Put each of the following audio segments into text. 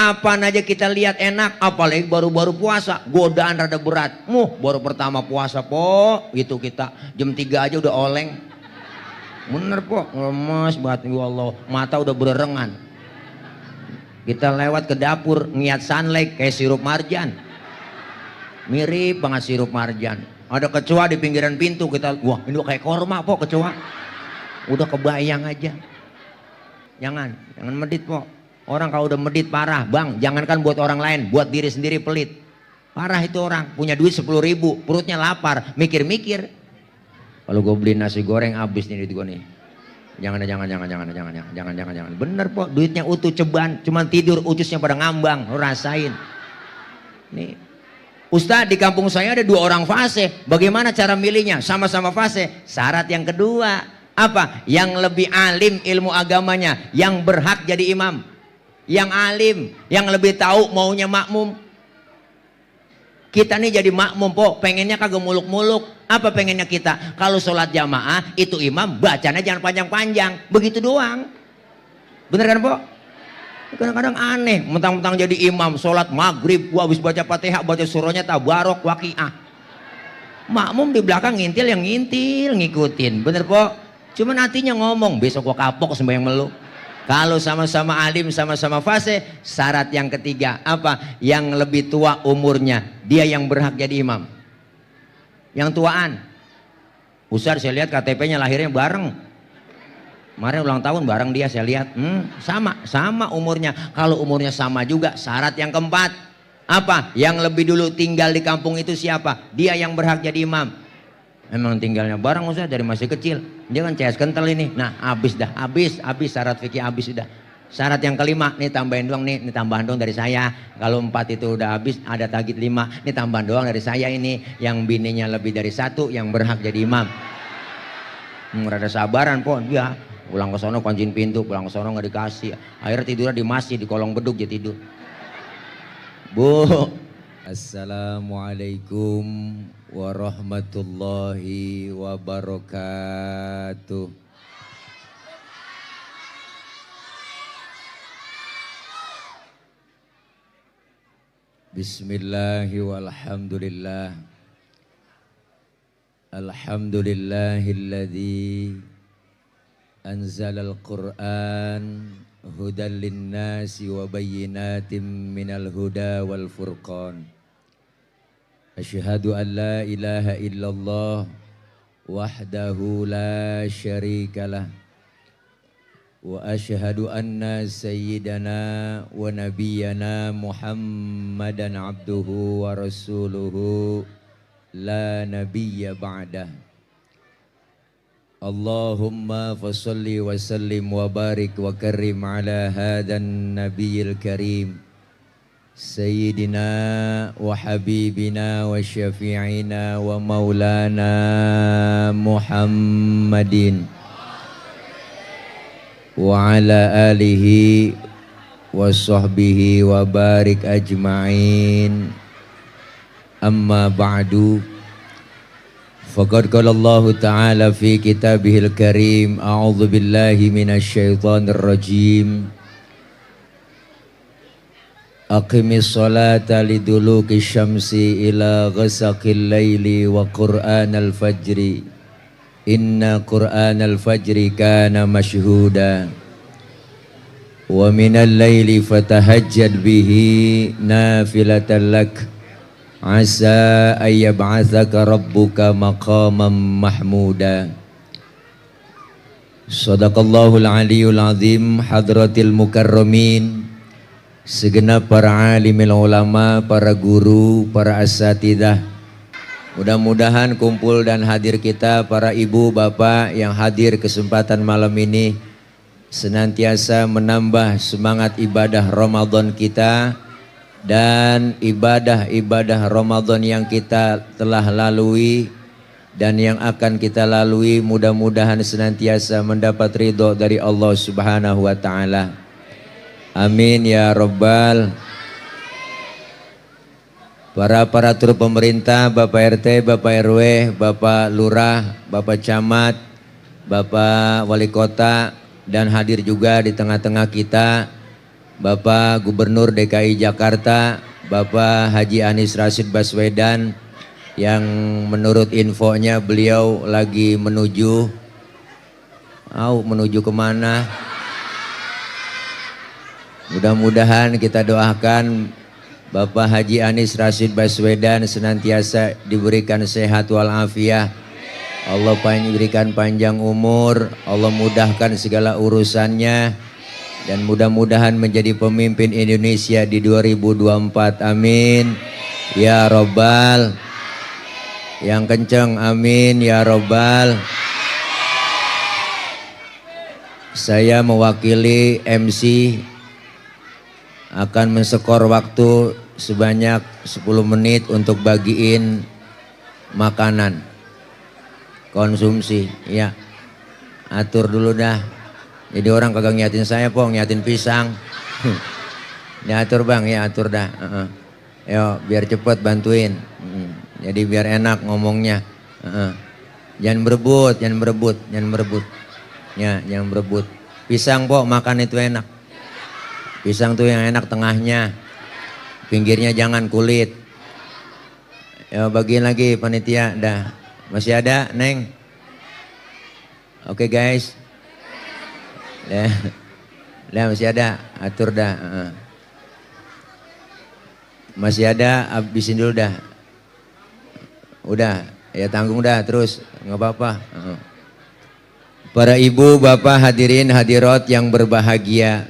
kapan aja kita lihat enak, apalagi baru-baru puasa, godaan rada berat. Baru pertama puasa po, gitu kita jam 3 aja udah oleng. Bener po, lemes banget ya Allah, mata udah bererengan. Kita lewat ke dapur, ngiat sunlight kayak sirup marjan. Mirip banget sirup marjan. Ada kecoa di pinggiran pintu, kita, wah ini kayak korma po kecoa. Udah kebayang aja. Jangan medit po. Orang kalau udah medit parah, bang, jangankan buat orang lain, buat diri sendiri pelit. Parah itu orang, punya duit 10.000, perutnya lapar, mikir-mikir. Kalau gue beli nasi goreng habis nih duit gue nih. Jangan. Bener po, duitnya utuh ceban, cuman tidur ucusnya pada ngambang, lo rasain. Nih, Ustadz di kampung saya ada 2 orang fase. Bagaimana cara milihnya? Sama-sama fase. Syarat yang kedua apa? Yang lebih alim ilmu agamanya, yang berhak jadi imam. Yang alim, yang lebih tahu maunya makmum. Kita nih jadi makmum po, pengennya kagak muluk-muluk. Apa pengennya kita? Kalau sholat jamaah itu imam bacanya jangan panjang-panjang, begitu doang. Bener kan po? Kadang-kadang aneh, mentang-mentang jadi imam sholat maghrib, gua habis baca fatihah, baca surahnya tabarok waqiah. Makmum di belakang ngintil, yang ngintil ngikutin, bener po? Cuman hatinya ngomong, besok gua kapok sembahyang melu. Kalau sama-sama alim, sama-sama fase, syarat yang ketiga apa? Yang lebih tua umurnya, dia yang berhak jadi imam. Yang tuaan. Ustadz saya lihat KTP-nya lahirnya bareng. Kemarin ulang tahun bareng dia saya lihat. Sama umurnya. Kalau umurnya sama juga, syarat yang keempat apa? Yang lebih dulu tinggal di kampung itu siapa? Dia yang berhak jadi imam. Emang tinggalnya bareng Ustaz dari masih kecil. Dia kan CS kental ini. Nah habis syarat fikih habis sudah. Syarat yang kelima, nih tambahin doang nih tambahan doang dari saya. Kalau 4 itu udah habis, ada tagit 5. Nih tambahan doang dari saya ini. Yang bininya lebih dari 1 yang berhak jadi imam. Rada sabaran po dia. Pulang ke sono kunciin pintu, pulang ke sono nggak dikasih. Akhirnya tidurnya di masjid, di kolong beduk dia tidur. Bu. Assalamualaikum warahmatullahi wabarakatuh. Bismillahi walhamdulillah. Alhamdulillahilladzi anzalal Qur'an hudan linnasi wa bayyinatin minal huda wal furqan. Asyhadu an la ilaha illallah wahdahu la syarikalah. Wa asyhadu anna sayyidana wa nabiyyana Muhammadan abduhu wa rasuluhu la nabiyya ba'dah. Allahumma fasalli wa sallim wa barik wa karim ala hadan nabiyil karim Sayyidina wa habibina wa syafi'ina wa maulana Muhammadin wa ala alihi wa sahbihi wa barik ajma'in. Amma ba'du. Faqad qala Allah Ta'ala fi kitabihil karim, a'udzu billahi minasy syaithanir rajim. Aqimis salata liduluki syamsi ila ghasaqil laili wa qur'anal fajri inna qur'anal fajri kana mashhuda wa minal laili fatahajjad bihi nafilatan lak asa ayyab'atsaka rabbuka maqaman mahmuda. Sadaqallahul aliyul azim. Hadratil mukarramin, segenap para alimil ulama, para guru, para asatidah. Mudah-mudahan kumpul dan hadir kita, para ibu bapak yang hadir kesempatan malam ini, senantiasa menambah semangat ibadah Ramadan kita dan ibadah-ibadah Ramadan yang kita telah lalui dan yang akan kita lalui. Mudah-mudahan senantiasa mendapat ridho dari Allah Subhanahu wa Ta'ala. Amin ya Rabbal. Para aparatur pemerintah, Bapak RT, Bapak RW, Bapak Lurah, Bapak Camat, Bapak Wali Kota, dan hadir juga di tengah-tengah kita Bapak Gubernur DKI Jakarta, Bapak Haji Anies Rashid Baswedan, yang menurut infonya beliau lagi menuju kemana? Mudah-mudahan kita doakan Bapak Haji Anies Rashid Baswedan senantiasa diberikan sehat walafiat. Allah berikan panjang umur, Allah mudahkan segala urusannya, dan mudah-mudahan menjadi pemimpin Indonesia di 2024. Amin ya Robbal. Yang kenceng amin ya Robbal. Saya mewakili MC akan menskor waktu sebanyak 10 menit untuk bagiin makanan konsumsi. Ya, atur dulu dah. Jadi orang kagak ngiatin saya, ngiatin pisang. Diatur bang, ya atur dah. Yo, biar cepet bantuin. Jadi biar enak ngomongnya. Jangan berebut. Ya, jangan berebut. Pisang makan itu enak. Pisang tuh yang enak tengahnya, pinggirnya jangan kulit. Ya bagiin lagi panitia, dah. Masih ada, Neng? Oke guys. Dah masih ada, atur dah. Masih ada, habisin dulu dah. Udah, ya tanggung dah terus, nggak apa-apa. Para ibu, bapak, hadirin hadirat yang berbahagia.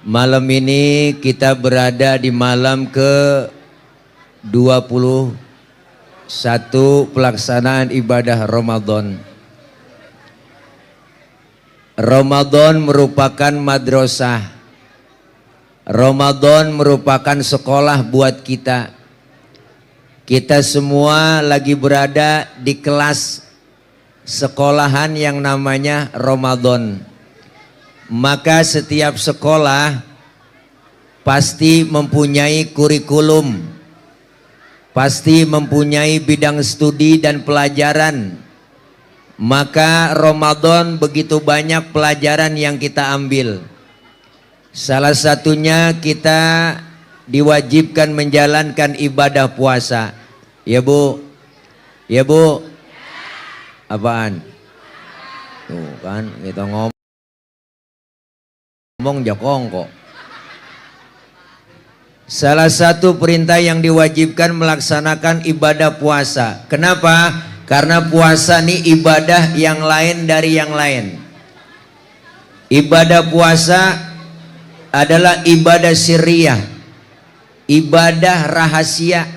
Malam ini kita berada di malam ke-21 pelaksanaan ibadah Ramadan. Ramadan merupakan madrasah. Ramadan merupakan sekolah buat kita. Kita semua lagi berada di kelas sekolahan yang namanya Ramadan. Maka setiap sekolah pasti mempunyai kurikulum, pasti mempunyai bidang studi dan pelajaran. Maka Ramadan begitu banyak pelajaran yang kita ambil. Salah satunya kita diwajibkan menjalankan ibadah puasa. Ya Bu? Ya Bu? Apaan? Tuh kan kita ngomong jokong kok. Salah satu perintah yang diwajibkan melaksanakan ibadah puasa. Kenapa? Karena puasa ini ibadah yang lain dari yang lain. Ibadah puasa adalah ibadah sirriyah, ibadah rahasia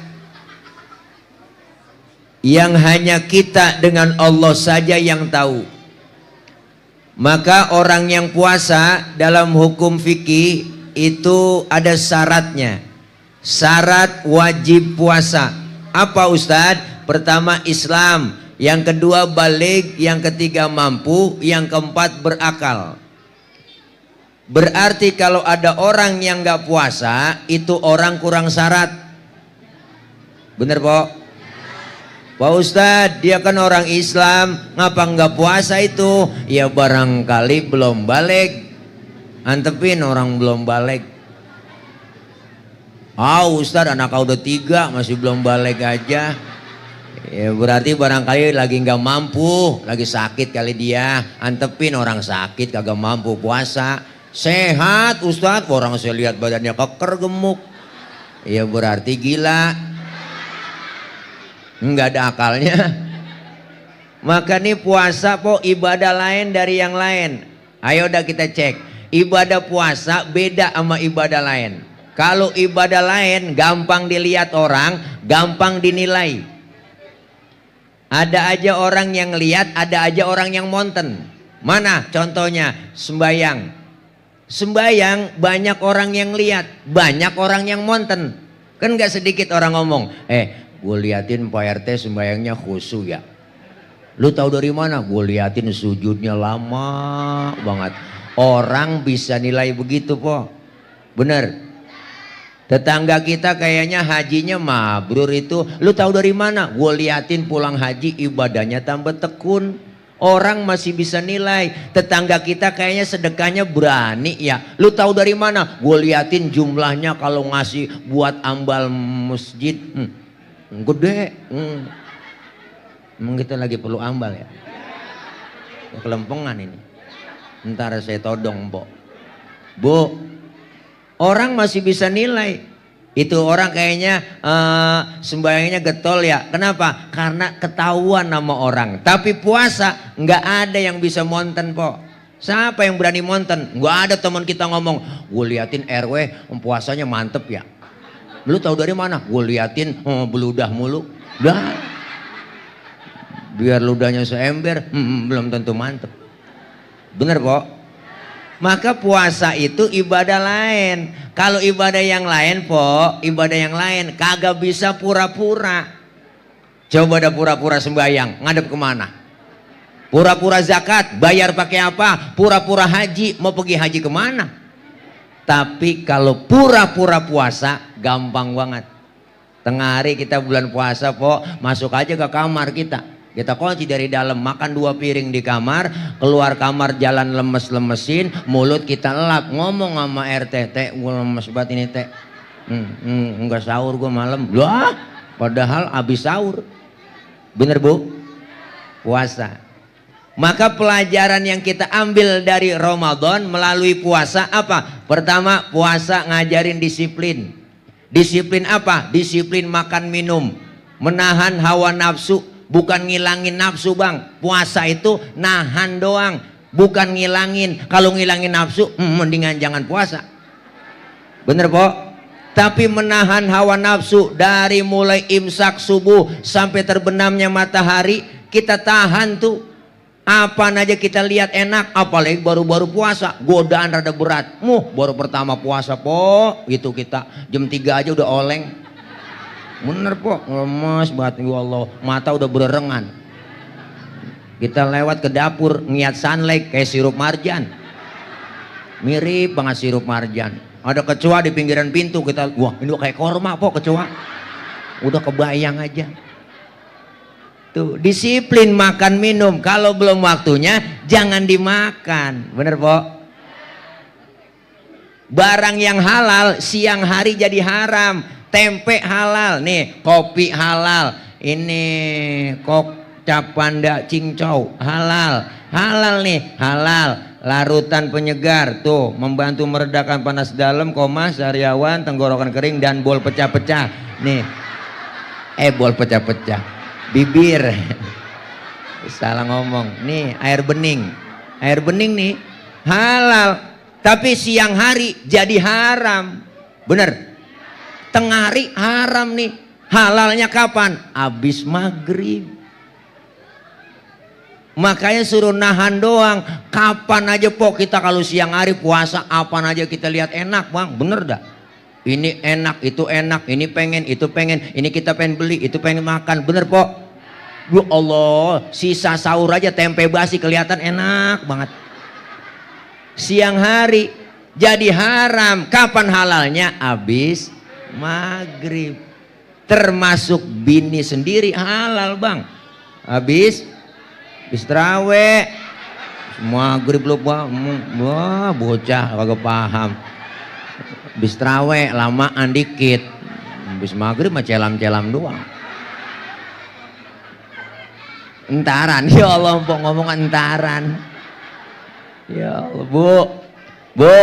yang hanya kita dengan Allah saja yang tahu. Maka orang yang puasa dalam hukum fikih itu ada syaratnya. Syarat wajib puasa. Apa Ustadz? Pertama Islam, yang kedua baligh, yang ketiga mampu, yang keempat berakal. Berarti kalau ada orang yang nggak puasa, itu orang kurang syarat. Bener Pak? Pak Ustadz, dia kan orang Islam, ngapa nggak puasa itu? Ya barangkali belum balik. Antepin orang belum balik. Ustadz anak kau udah 3 masih belum balik aja. Ya berarti barangkali lagi nggak mampu, lagi sakit kali dia. Antepin orang sakit kagak mampu puasa. Sehat Ustadz, orang saya lihat badannya keker gemuk. Ya berarti gila. Enggak ada akalnya. Maka nih puasa ibadah lain dari yang lain. Ayo udah kita cek. Ibadah puasa beda sama ibadah lain. Kalau ibadah lain gampang dilihat orang, gampang dinilai. Ada aja orang yang lihat, ada aja orang yang monten. Mana contohnya? Sembayang. Sembayang banyak orang yang lihat, banyak orang yang monten. Kan gak sedikit orang ngomong, gue liatin Pak RT sembayangnya khusyuk ya. Lu tahu dari mana? Gue liatin sujudnya lama banget. Orang bisa nilai begitu po. Bener. Tetangga kita kayaknya hajinya mabrur itu. Lu tahu dari mana? Gue liatin pulang haji ibadahnya tambah tekun. Orang masih bisa nilai. Tetangga kita kayaknya sedekahnya berani ya. Lu tahu dari mana? Gue liatin jumlahnya kalau ngasih buat ambal masjid. Gede. Emang kita lagi perlu ambal ya? Kelempengan ini. Ntar saya todong, Mbok. Bu, orang masih bisa nilai. Itu orang kayaknya sembayangnya getol ya. Kenapa? Karena ketahuan nama orang. Tapi puasa nggak ada yang bisa monten, po. Siapa yang berani monten? Nggak ada teman kita ngomong, gue liatin RW puasanya mantep ya. Lu tahu dari mana? Gue liatin beludah mulu. Dah. Biar ludahnya seember, belum tentu mantep. Bener, po? Maka puasa itu ibadah lain. Kalau ibadah yang lain, po, ibadah yang lain kagak bisa pura-pura. Coba ada pura-pura sembahyang, ngadep kemana? Pura-pura zakat, bayar pakai apa? Pura-pura haji, mau pergi haji kemana? Tapi kalau pura-pura puasa, gampang banget. Tengah hari kita bulan puasa, po, masuk aja ke kamar kita. Kita kunci dari dalam, makan 2 piring di kamar, keluar kamar jalan lemes-lemesin, mulut kita elap, ngomong sama RT, teh gue lemes banget ini teh, enggak sahur gue malam, lah, padahal abis sahur, bener bu, puasa. Maka pelajaran yang kita ambil dari Ramadan melalui puasa apa? Pertama, puasa ngajarin disiplin. Disiplin apa? Disiplin makan minum, menahan hawa nafsu. Bukan ngilangin nafsu bang. Puasa itu nahan doang, bukan ngilangin. Kalau ngilangin nafsu mendingan jangan puasa. Bener po? Tapi menahan hawa nafsu dari mulai imsak subuh sampai terbenamnya matahari, kita tahan tuh. Apa aja kita lihat enak, apalagi baru-baru puasa, godaan rada berat. Baru pertama puasa po, gitu kita jam 3 aja udah oleng. Bener po, lemes banget ya Allah, mata udah bererengan. Kita lewat ke dapur ngiat sunlight kayak sirup marjan, mirip banget sirup marjan. Ada kecoa di pinggiran pintu, kita wah ini kayak korma po kecoa, udah kebayang aja. Tuh disiplin makan minum, kalau belum waktunya jangan dimakan, bener po. Barang yang halal siang hari jadi haram. Tempe halal nih, kopi halal, ini kok capanda cincau halal, halal nih, halal. Larutan penyegar tuh membantu meredakan panas dalam, koma, sariawan, tenggorokan kering dan bol pecah-pecah nih. Bol pecah-pecah, bibir. Salah ngomong. Nih air bening nih halal. Tapi siang hari jadi haram, bener. Tengah hari haram nih. Halalnya kapan? Abis maghrib. Makanya suruh nahan doang. Kapan aja po kita kalau siang hari puasa, apa aja kita lihat enak bang, bener dah. Ini enak, itu enak, ini pengen, itu pengen, ini kita pengen beli, itu pengen makan, bener po. Ya Allah, sisa sahur aja tempe basi kelihatan enak banget. Siang hari jadi haram. Kapan halalnya? Abis maghrib. Termasuk bini sendiri halal bang. Habis terawih maghrib lu bang, wah bocah kagak paham. Habis terawih lamaan dikit, habis maghrib mah celam-celam doang. Entaran, ya Allah ngomong entaran. Ya Allah bu,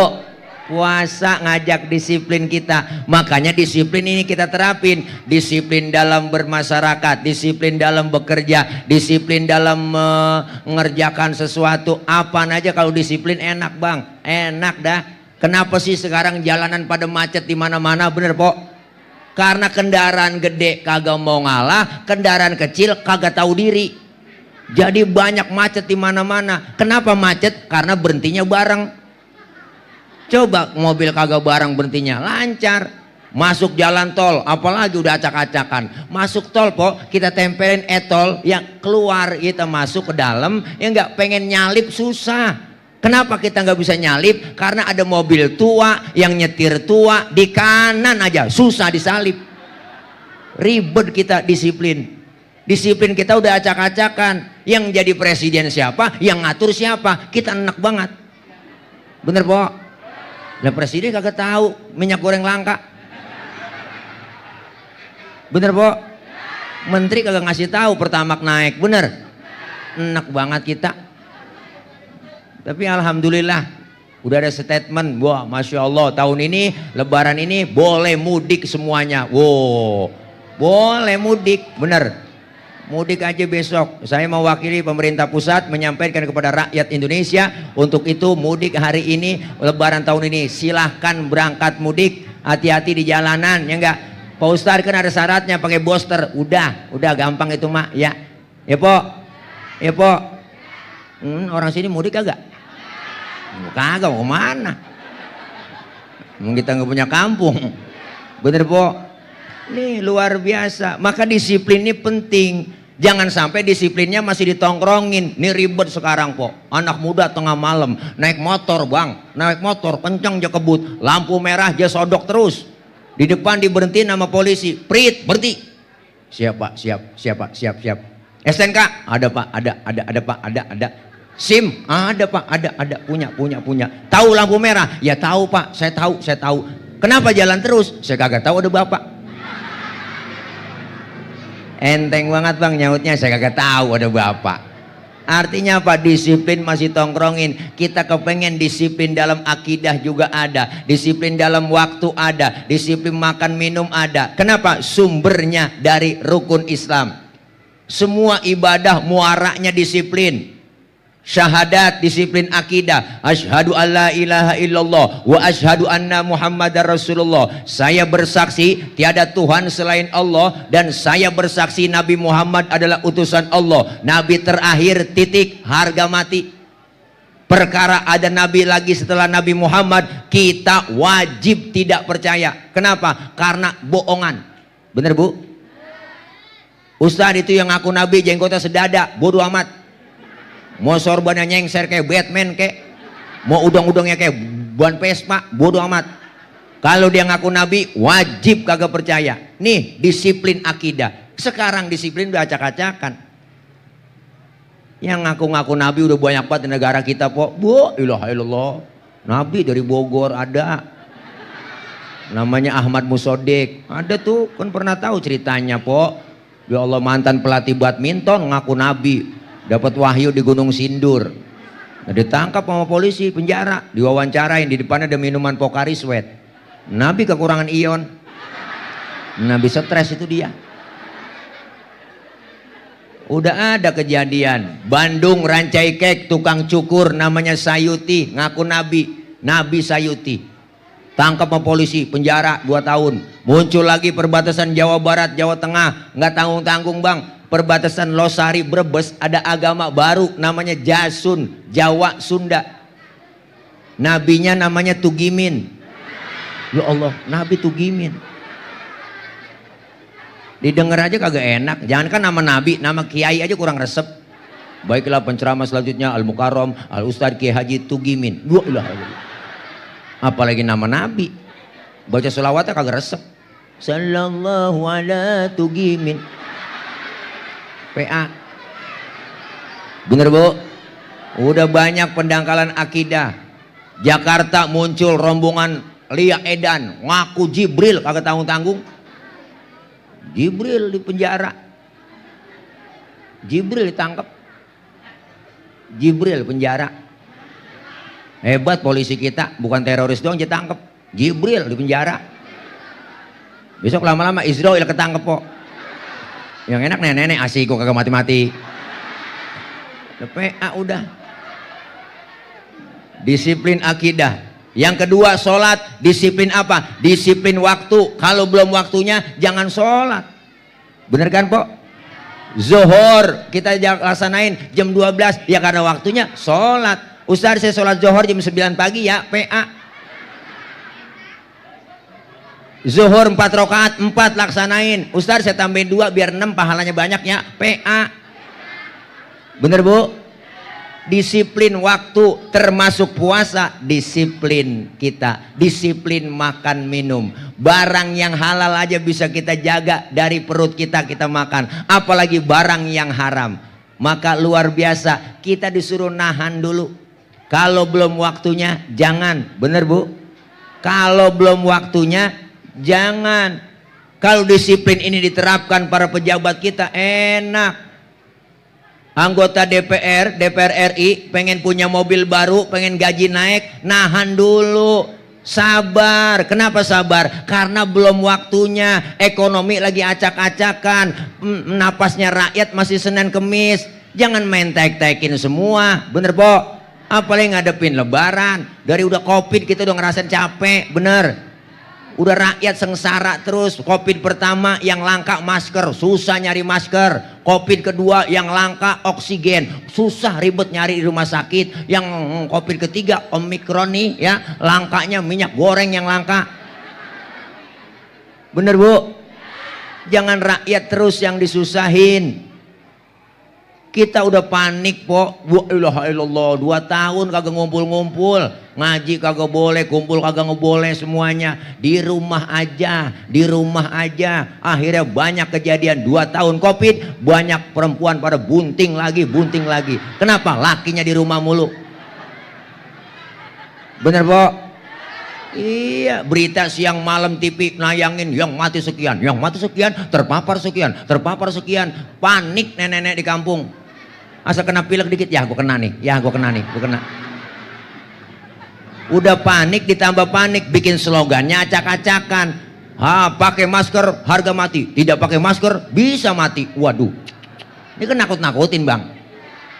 puasa ngajak disiplin kita. Makanya disiplin ini kita terapin. Disiplin dalam bermasyarakat, disiplin dalam bekerja, disiplin dalam mengerjakan sesuatu. Apa aja kalau disiplin enak bang, enak dah. Kenapa sih sekarang jalanan pada macet di mana-mana? Bener po? Karena kendaraan gede kagak mau ngalah, kendaraan kecil kagak tahu diri. Jadi banyak macet di mana-mana. Kenapa macet? Karena berhentinya bareng. Coba mobil kagak bareng berhentinya lancar. Masuk jalan tol apalagi udah acak-acakan. Masuk tol po kita tempelin etol, yang keluar kita masuk ke dalam, yang nggak pengen nyalip susah. Kenapa kita nggak bisa nyalip? Karena ada mobil tua yang nyetir tua, di kanan aja susah disalip. Ribet kita disiplin. Disiplin kita udah acak-acakan. Yang jadi presiden siapa, yang ngatur siapa, kita enak banget. Bener po? Lah presiden kagak tahu minyak goreng langka. Bener po? Menteri kagak ngasih tahu pertamak naik. Bener? Enak banget kita. Tapi alhamdulillah udah ada statement, wah masya Allah tahun ini Lebaran ini boleh mudik semuanya. Wow, boleh mudik, bener. Mudik aja besok. Saya mewakili pemerintah pusat menyampaikan kepada rakyat Indonesia, untuk itu mudik hari ini, Lebaran tahun ini silahkan berangkat mudik, hati-hati di jalanan, ya enggak? Pak Ustadz kan ada syaratnya pakai booster, udah gampang itu mak, ya po, ya po. Orang sini mudik kagak? Kagak, mau kemana? Emang kita nggak punya kampung, bener po? Nih luar biasa. Maka disiplin ini penting. Jangan sampai disiplinnya masih ditongkrongin. Ini ribet sekarang po. Anak muda tengah malam naik motor bang, naik motor kenceng aja kebut, lampu merah aja sodok terus. Di depan diberhentiin sama polisi, prit berhenti. Siap pak, siap. STNK ada pak, ada pak, ada. SIM ada pak, ada, punya. Tahu lampu merah? Ya tahu pak, saya tahu. Kenapa jalan terus? Saya kagak tahu ada bapak. Enteng banget bang nyautnya, saya kagak tahu ada bapak. Artinya apa? Disiplin masih tongkrongin. Kita kepengen disiplin dalam akidah juga ada, disiplin dalam waktu ada, disiplin makan minum ada. Kenapa? Sumbernya dari rukun Islam. Semua ibadah muaranya disiplin. Syahadat disiplin akidah. Asyhadu alla ilaha illallah wa asyhadu anna muhammadar rasulullah. Saya bersaksi tiada Tuhan selain Allah, dan saya bersaksi Nabi Muhammad adalah utusan Allah, nabi terakhir, titik, harga mati. Perkara ada nabi lagi setelah Nabi Muhammad, kita wajib tidak percaya. Kenapa? Karena bohongan. Bener bu? Ustadz itu yang ngaku nabi jenggotnya sedada, bodoh amat. Mau sorbannya nyengser kayak Batman kayak, mau udang-udangnya kayak ban Vespa, bodoh amat. Kalau dia ngaku nabi, wajib kagak percaya. Nih disiplin akidah. Sekarang disiplin udah acak-acakan. Yang ngaku-ngaku nabi udah banyak banget di negara kita po. Bu, ilaha illallah. Nabi dari Bogor ada, namanya Ahmad Musodik. Ada tuh, kan pernah tahu ceritanya po. Ya Allah, mantan pelatih badminton ngaku nabi. Dapat wahyu di Gunung Sindur. Nah, ditangkap sama polisi, penjara, diwawancarain, di depannya ada minuman Pocari Sweat. Nabi kekurangan ion. Nabi stres itu dia. Udah ada kejadian Bandung, Rancai Kek, tukang cukur namanya Sayuti ngaku nabi, Nabi Sayuti. Tangkap sama polisi, penjara 2 tahun. Muncul lagi perbatasan Jawa Barat, Jawa Tengah, nggak tanggung-tanggung bang. Perbatasan Losari, Brebes, ada agama baru namanya Jasun, Jawa Sunda. Nabinya namanya Tugimin. Ya Allah, Nabi Tugimin. Didengar aja kagak enak. Jangankan nama nabi, nama kiai aja kurang resep. Baiklah penceramah selanjutnya Al Mukarram Al Ustadz Kiai Haji Tugimin. Apalagi nama nabi. Baca sholawatnya kagak resep. Sallallahu ala Tugimin. PA. Bener bu? Udah banyak pendangkalan akidah. Jakarta muncul rombongan Lia Edan ngaku Jibril, kagak tanggung-tanggung. Jibril di penjara, Jibril ditangkap, Jibril penjara. Hebat polisi kita, bukan teroris doang ditangkap, Jibril di penjara. Besok lama-lama Israel ketangkep kok. Yang enak nenek-nenek asik kok kagak mati-mati. PA udah. Disiplin akidah. Yang kedua sholat. Disiplin apa? Disiplin waktu. Kalau belum waktunya jangan sholat. Bener kan po? Zuhur kita laksanain jam 12. Ya karena waktunya sholat. Ustaz saya sholat zuhur jam 9 pagi ya PA. Zuhur 4 rakaat 4 laksanain. Ustaz saya tambahin 2 biar 6 pahalanya banyak ya PA. Bener bu? Disiplin waktu termasuk puasa, disiplin kita, disiplin makan minum. Barang yang halal aja bisa kita jaga dari perut kita makan, apalagi barang yang haram. Maka luar biasa, kita disuruh nahan dulu. Kalau belum waktunya jangan, bener Bu? Kalau belum waktunya jangan. Kalau disiplin ini diterapkan para pejabat kita enak. Anggota DPR RI pengen punya mobil baru, pengen gaji naik, nahan dulu, sabar. Kenapa sabar? Karena belum waktunya, ekonomi lagi acak-acakan, napasnya rakyat masih Senin Kemis. Jangan main tek-tekin semua, bener Po? Apalagi ngadepin lebaran, dari udah Covid kita udah ngerasain capek, bener? Udah rakyat sengsara terus. Covid pertama yang langka masker, susah nyari masker. Covid kedua yang langka oksigen, susah ribet nyari di rumah sakit. Yang Covid ketiga Omikron nih ya, langkanya minyak goreng yang langka. Bener Bu? Jangan rakyat terus yang disusahin. Kita udah panik Po, wa ilaha illallah, 2 tahun kagak ngumpul-ngumpul, ngaji kagak boleh, kumpul kagak boleh, semuanya di rumah aja, di rumah aja. Akhirnya banyak kejadian, 2 tahun Covid, banyak perempuan pada bunting lagi. Kenapa? Lakinya di rumah mulu. Bener Po? Iya, berita siang malam TV nayangin yang mati sekian, terpapar sekian, panik nenek-nenek di kampung. Asal kena pilek dikit, ya gue kena nih. Udah panik ditambah panik, bikin slogannya acak-acakan. Pakai masker harga mati, tidak pakai masker bisa mati. Waduh, ini kan nakut-nakutin Bang.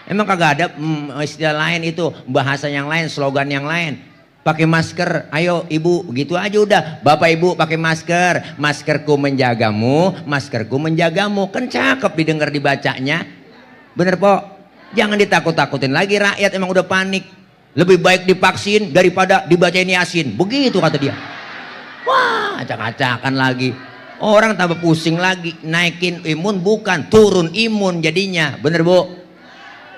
Emang kagak ada istilah lain itu, bahasa yang lain, slogan yang lain. Pakai masker, ayo ibu, begitu aja udah. Bapak ibu pakai masker, maskerku menjagamu, kan cakep didengar dibacanya. Bener Po? Jangan ditakut-takutin lagi rakyat, emang udah panik. Lebih baik divaksin daripada dibacain Yasin, begitu kata dia. Wah, acak-acakan lagi. Orang tambah pusing lagi, naikin imun bukan turun imun jadinya. Bener Bu?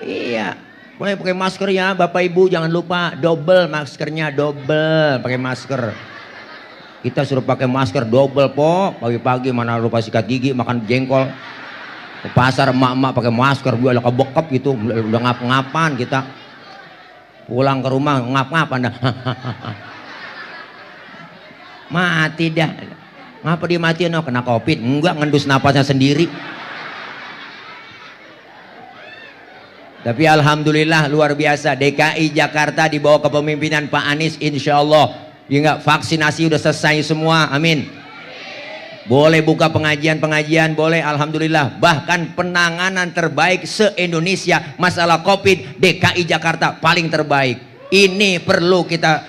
Iya. Boleh pakai masker ya Bapak Ibu, jangan lupa double maskernya, double pakai masker. Kita suruh pakai masker double Po, pagi-pagi mana lupa sikat gigi, makan jengkol. Ke pasar emak-emak pakai masker, gue lah kebekep gitu, udah ngap-ngapan kita. Pulang ke rumah ngap-ngapan dah. Mati dah. Ngapa dia mati? No, kena Covid? Enggak, ngendus napasnya sendiri. Tapi alhamdulillah luar biasa, DKI Jakarta di bawah kepemimpinan Pak Anies, insya Allah ya enggak, vaksinasi udah selesai semua, amin. Boleh buka pengajian boleh, alhamdulillah. Bahkan penanganan terbaik se-Indonesia masalah Covid, DKI Jakarta paling terbaik. Ini perlu kita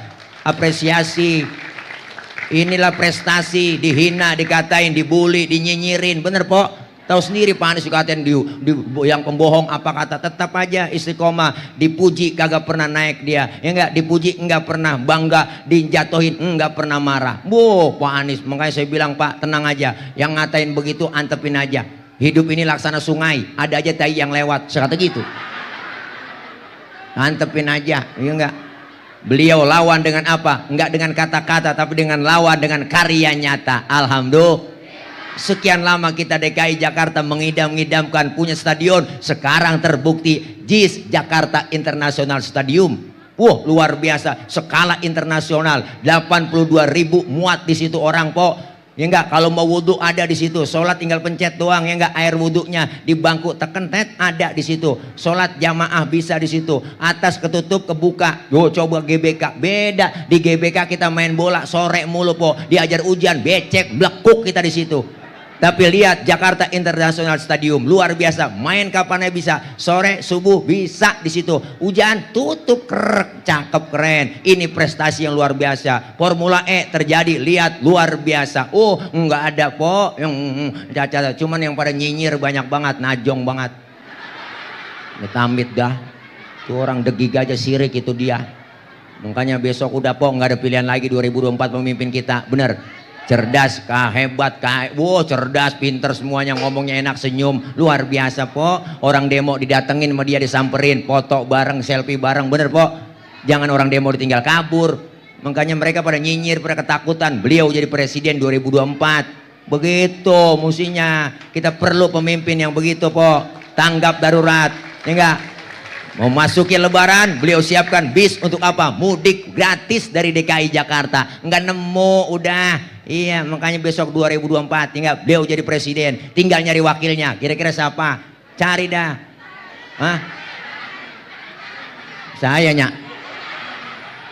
apresiasi. Inilah prestasi, dihina, dikatain, dibully, dinyinyirin, bener Po? Tahu sendiri Pak Anies dikatain yang pembohong apa kata, tetap aja istiqomah. Dipuji kagak pernah naik dia, ya enggak, dipuji enggak pernah bangga, dijatuhin enggak pernah marah. Pak Anies, makanya saya bilang Pak tenang aja, yang ngatain begitu antepin aja. Hidup ini laksana sungai, ada aja tai yang lewat, saya kata gitu. Antepin aja, ya enggak. Beliau lawan dengan apa? Enggak dengan kata-kata, tapi dengan lawan dengan karya nyata. Alhamdulillah. Sekian lama kita DKI Jakarta mengidam-idamkan punya stadion, sekarang terbukti JIS Jakarta International Stadium. Wah, luar biasa, skala internasional, 82.000 muat di situ orang Po. Ya enggak, kalau mau wudhu ada di situ, sholat tinggal pencet doang, ya enggak, air wudhunya di bangku teken tet ada di situ, sholat jamaah bisa di situ, atas ketutup kebuka. Yo coba GBK, beda. Di GBK kita main bola sore mulu Po, diajar ujian becek blekuk kita di situ. Tapi lihat Jakarta International Stadium, luar biasa, main kapannya bisa, sore subuh bisa di situ, hujan tutup krek, cakep keren. Ini prestasi yang luar biasa. Formula E terjadi, lihat luar biasa. Enggak ada Po yang cacat, cuman yang pada nyinyir banyak banget, najong banget. Damit dah, tuh orang degig aja sirik itu dia. Makanya besok udah Po, nggak ada pilihan lagi 2024 pemimpin kita, bener. Cerdas, hebat, wow, cerdas, pinter semuanya, ngomongnya enak, senyum, luar biasa po. Orang demo didatengin sama dia, disamperin, foto bareng, selfie bareng, bener po. Jangan orang demo ditinggal kabur. Makanya mereka pada nyinyir, pada ketakutan. Beliau jadi presiden 2024. Begitu mestinya. Kita perlu pemimpin yang begitu po. Tanggap darurat, ya enggak? Mau masukin lebaran, beliau siapkan bis untuk apa? Mudik gratis dari DKI Jakarta. Enggak nemu, udah. Iya, makanya besok 2024 tinggal beliau jadi presiden, tinggal nyari wakilnya. Kira-kira siapa? Cari dah. Hah? Saya nyak.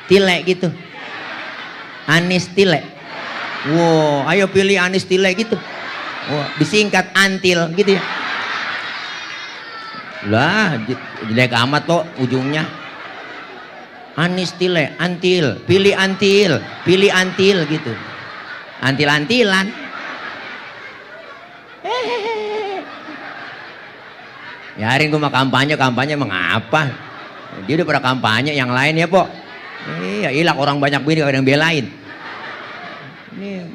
Tile gitu. Anies Tile. Wow, ayo pilih Anies Tile gitu. Wow, disingkat Antil gitu ya. Lah, jelek amat kok ujungnya. Anies Tile, Antil, pilih Antil, pilih Antil gitu. Antil-antilan. Biarin gue mah kampanye mengapa? Dia udah pada kampanye yang lain ya po. Iya, ilak orang banyak bini kadang belain. Ini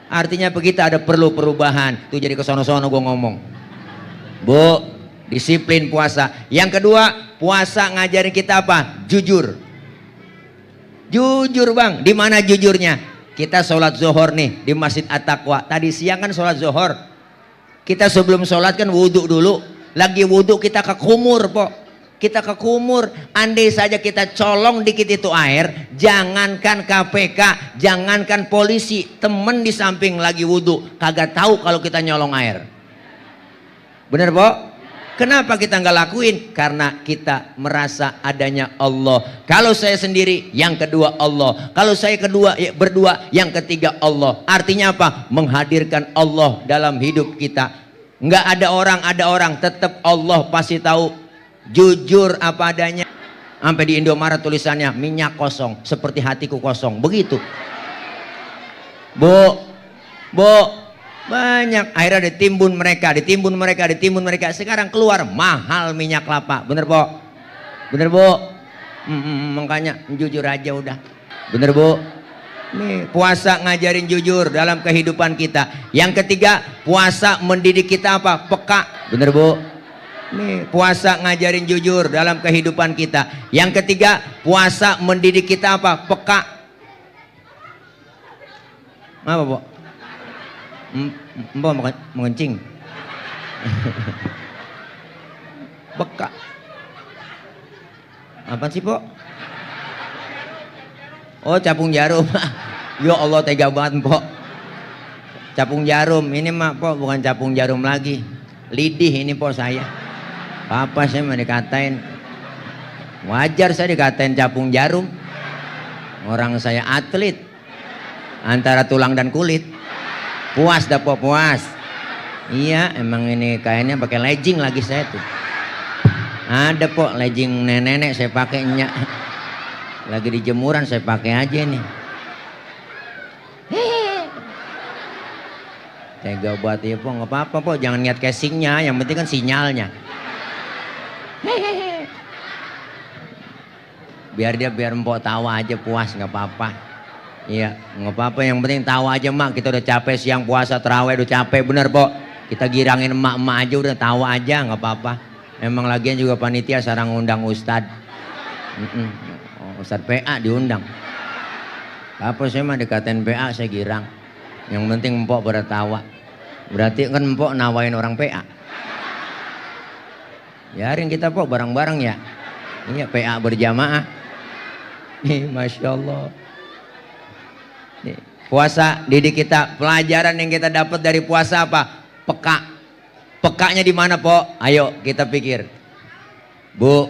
artinya begitu, ada perlu perubahan. Tuh jadi kesono-sono gue ngomong. Bu, disiplin puasa. Yang kedua, puasa ngajarin kita apa? Jujur. Jujur bang, di mana jujurnya? Kita sholat zuhur nih di Masjid At-Taqwa. Tadi siang kan sholat zuhur. Kita sebelum sholat kan wudhu dulu. Lagi wudhu kita ke kumur po. Kita ke kumur. Andai saja kita colong dikit itu air. Jangankan KPK, jangankan polisi, temen di samping lagi wudhu kagak tahu kalau kita nyolong air. Bener po? Kenapa kita nggak lakuin? Karena kita merasa adanya Allah. Kalau saya sendiri, yang kedua Allah. Kalau saya kedua, ya, berdua, yang ketiga Allah. Artinya apa? Menghadirkan Allah dalam hidup kita. Nggak ada orang, tetap Allah pasti tahu. Jujur apa adanya. Sampai di Indomaret tulisannya minyak kosong, seperti hatiku kosong. Begitu. Bu, banyak akhirnya ditimbun mereka. Sekarang keluar mahal minyak kelapa. Bener po? Bener bu? Makanya jujur aja udah. Bener bu? Nih, puasa ngajarin jujur dalam kehidupan kita. Yang ketiga, puasa mendidik kita apa? Peka. Bener bu? Nih, puasa ngajarin jujur dalam kehidupan kita. Yang ketiga, puasa mendidik kita apa? Peka. Apa bu? Mbak mau kencing. Beka. Apa sih po? Oh, capung jarum. Ya Allah, tega banget po. Capung jarum ini mah po, bukan capung jarum lagi. Lidih ini po saya. Apa saya mau dikatain? Wajar saya dikatain capung jarum. Orang saya atlet. Antara tulang dan kulit. Puas dah po, puas. Iya, emang ini kainnya pakai legging lagi saya tuh. Ada po legging nenek-nenek saya pakainya. Lagi di jemuran saya pakai aja nih. Tega buat ya po, nggak apa-apa po, jangan lihat casingnya, yang penting kan sinyalnya. Biar empok tawa aja, puas nggak apa-apa. Iya, nggak apa-apa, yang penting tahu aja mak, kita udah capek siang puasa terawih, udah capek bener po. Kita girangin emak-emak aja, udah tahu aja, nggak apa-apa. Emang lagian juga panitia sarang undang ustad. Ustad PA diundang. Apa saya mah dikatain PA saya girang. Yang penting empok bertawa. Berarti kan empok nawain orang PA. Biarin kita po bareng-bareng ya. Iya, PA berjamaah. Masya Allah. Puasa didik kita, pelajaran yang kita dapat dari puasa apa? Peka. Pekanya di mana po? Ayo kita pikir. Bu,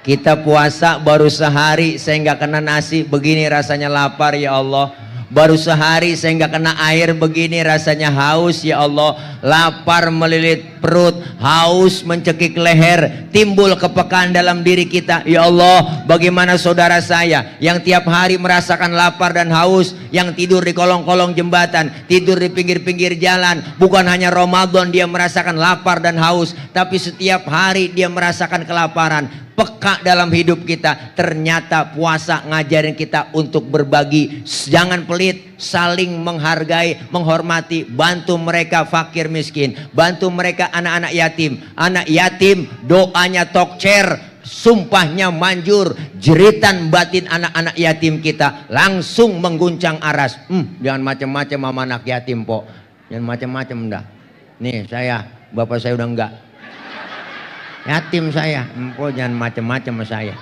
kita puasa baru sehari saya nggak kena nasi, begini rasanya lapar ya Allah. Baru sehari saya nggak kena air, begini rasanya haus ya Allah. Lapar melilit perut, haus mencekik leher, timbul kepekaan dalam diri kita. Ya Allah, bagaimana saudara saya yang tiap hari merasakan lapar dan haus, yang tidur di kolong-kolong jembatan, tidur di pinggir-pinggir jalan. Bukan hanya Ramadan dia merasakan lapar dan haus, tapi setiap hari dia merasakan kelaparan. peka dalam hidup kita. Ternyata puasa ngajarin kita untuk berbagi. Jangan pelit, saling menghargai, menghormati, bantu mereka fakir miskin, bantu mereka anak-anak yatim. Anak yatim doanya tokcer, sumpahnya manjur, jeritan batin anak-anak yatim kita langsung mengguncang aras. Jangan macam-macam sama anak yatim, po. Jangan macam-macam dah. Nih saya, bapak saya udah enggak. Yatim saya, po, jangan macam-macam sama saya.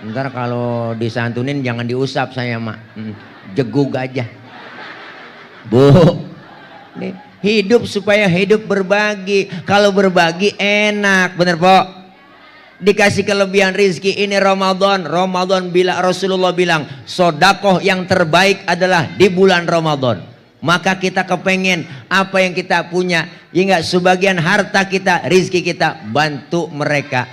Ntar kalau disantunin jangan diusap saya, mak. Jegug aja. Bu, nih, hidup supaya hidup berbagi. Kalau berbagi enak, bener, po. Dikasih kelebihan rizki ini Ramadan. Ramadan bila Rasulullah bilang sodakoh yang terbaik adalah di bulan Ramadan. Maka kita kepengen apa yang kita punya, ya enggak, sebagian harta kita, rizki kita, bantu mereka,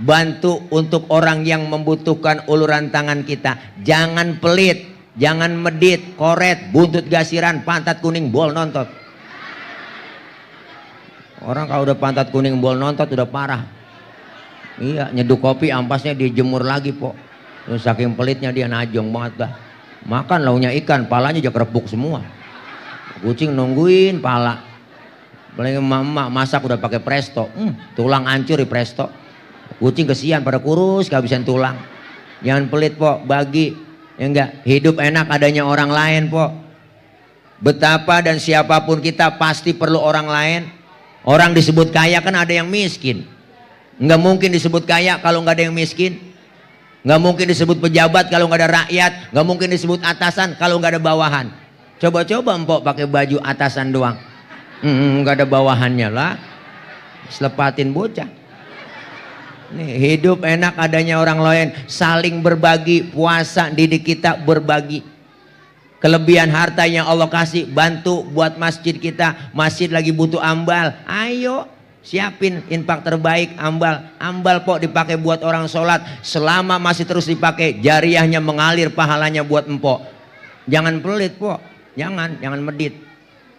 bantu untuk orang yang membutuhkan uluran tangan kita. Jangan pelit, jangan medit, koret, buntut gasiran, pantat kuning, bol nontot. Orang kalau udah pantat kuning, bol nontot udah parah. Iya, nyeduh kopi ampasnya dijemur lagi, po. Terus saking pelitnya dia, najong banget dah. Makan launya ikan, palanya aja kerepuk semua. Kucing nungguin pala. Paling emak-emak masak udah pakai presto, tulang hancur di presto. Kucing kesian pada kurus kehabisan tulang. Jangan pelit, po, bagi. Ya enggak, hidup enak adanya orang lain, po. Betapa dan siapapun kita pasti perlu orang lain. Orang disebut kaya kan ada yang miskin. Nggak mungkin disebut kaya kalau nggak ada yang miskin. Nggak mungkin disebut pejabat kalau nggak ada rakyat. Nggak mungkin disebut atasan kalau nggak ada bawahan. Coba-coba empok pakai baju atasan doang, nggak ada bawahannya lah, selepatin bocah. Nih, hidup enak adanya orang lain, saling berbagi. Puasa didik kita berbagi. Kelebihan harta yang Allah kasih, bantu buat masjid kita. Masjid lagi butuh ambal, ayo siapin infak terbaik, ambal po dipakai buat orang sholat. Selama masih terus dipakai, jariahnya mengalir, pahalanya buat empok. Jangan pelit, po. Jangan medit.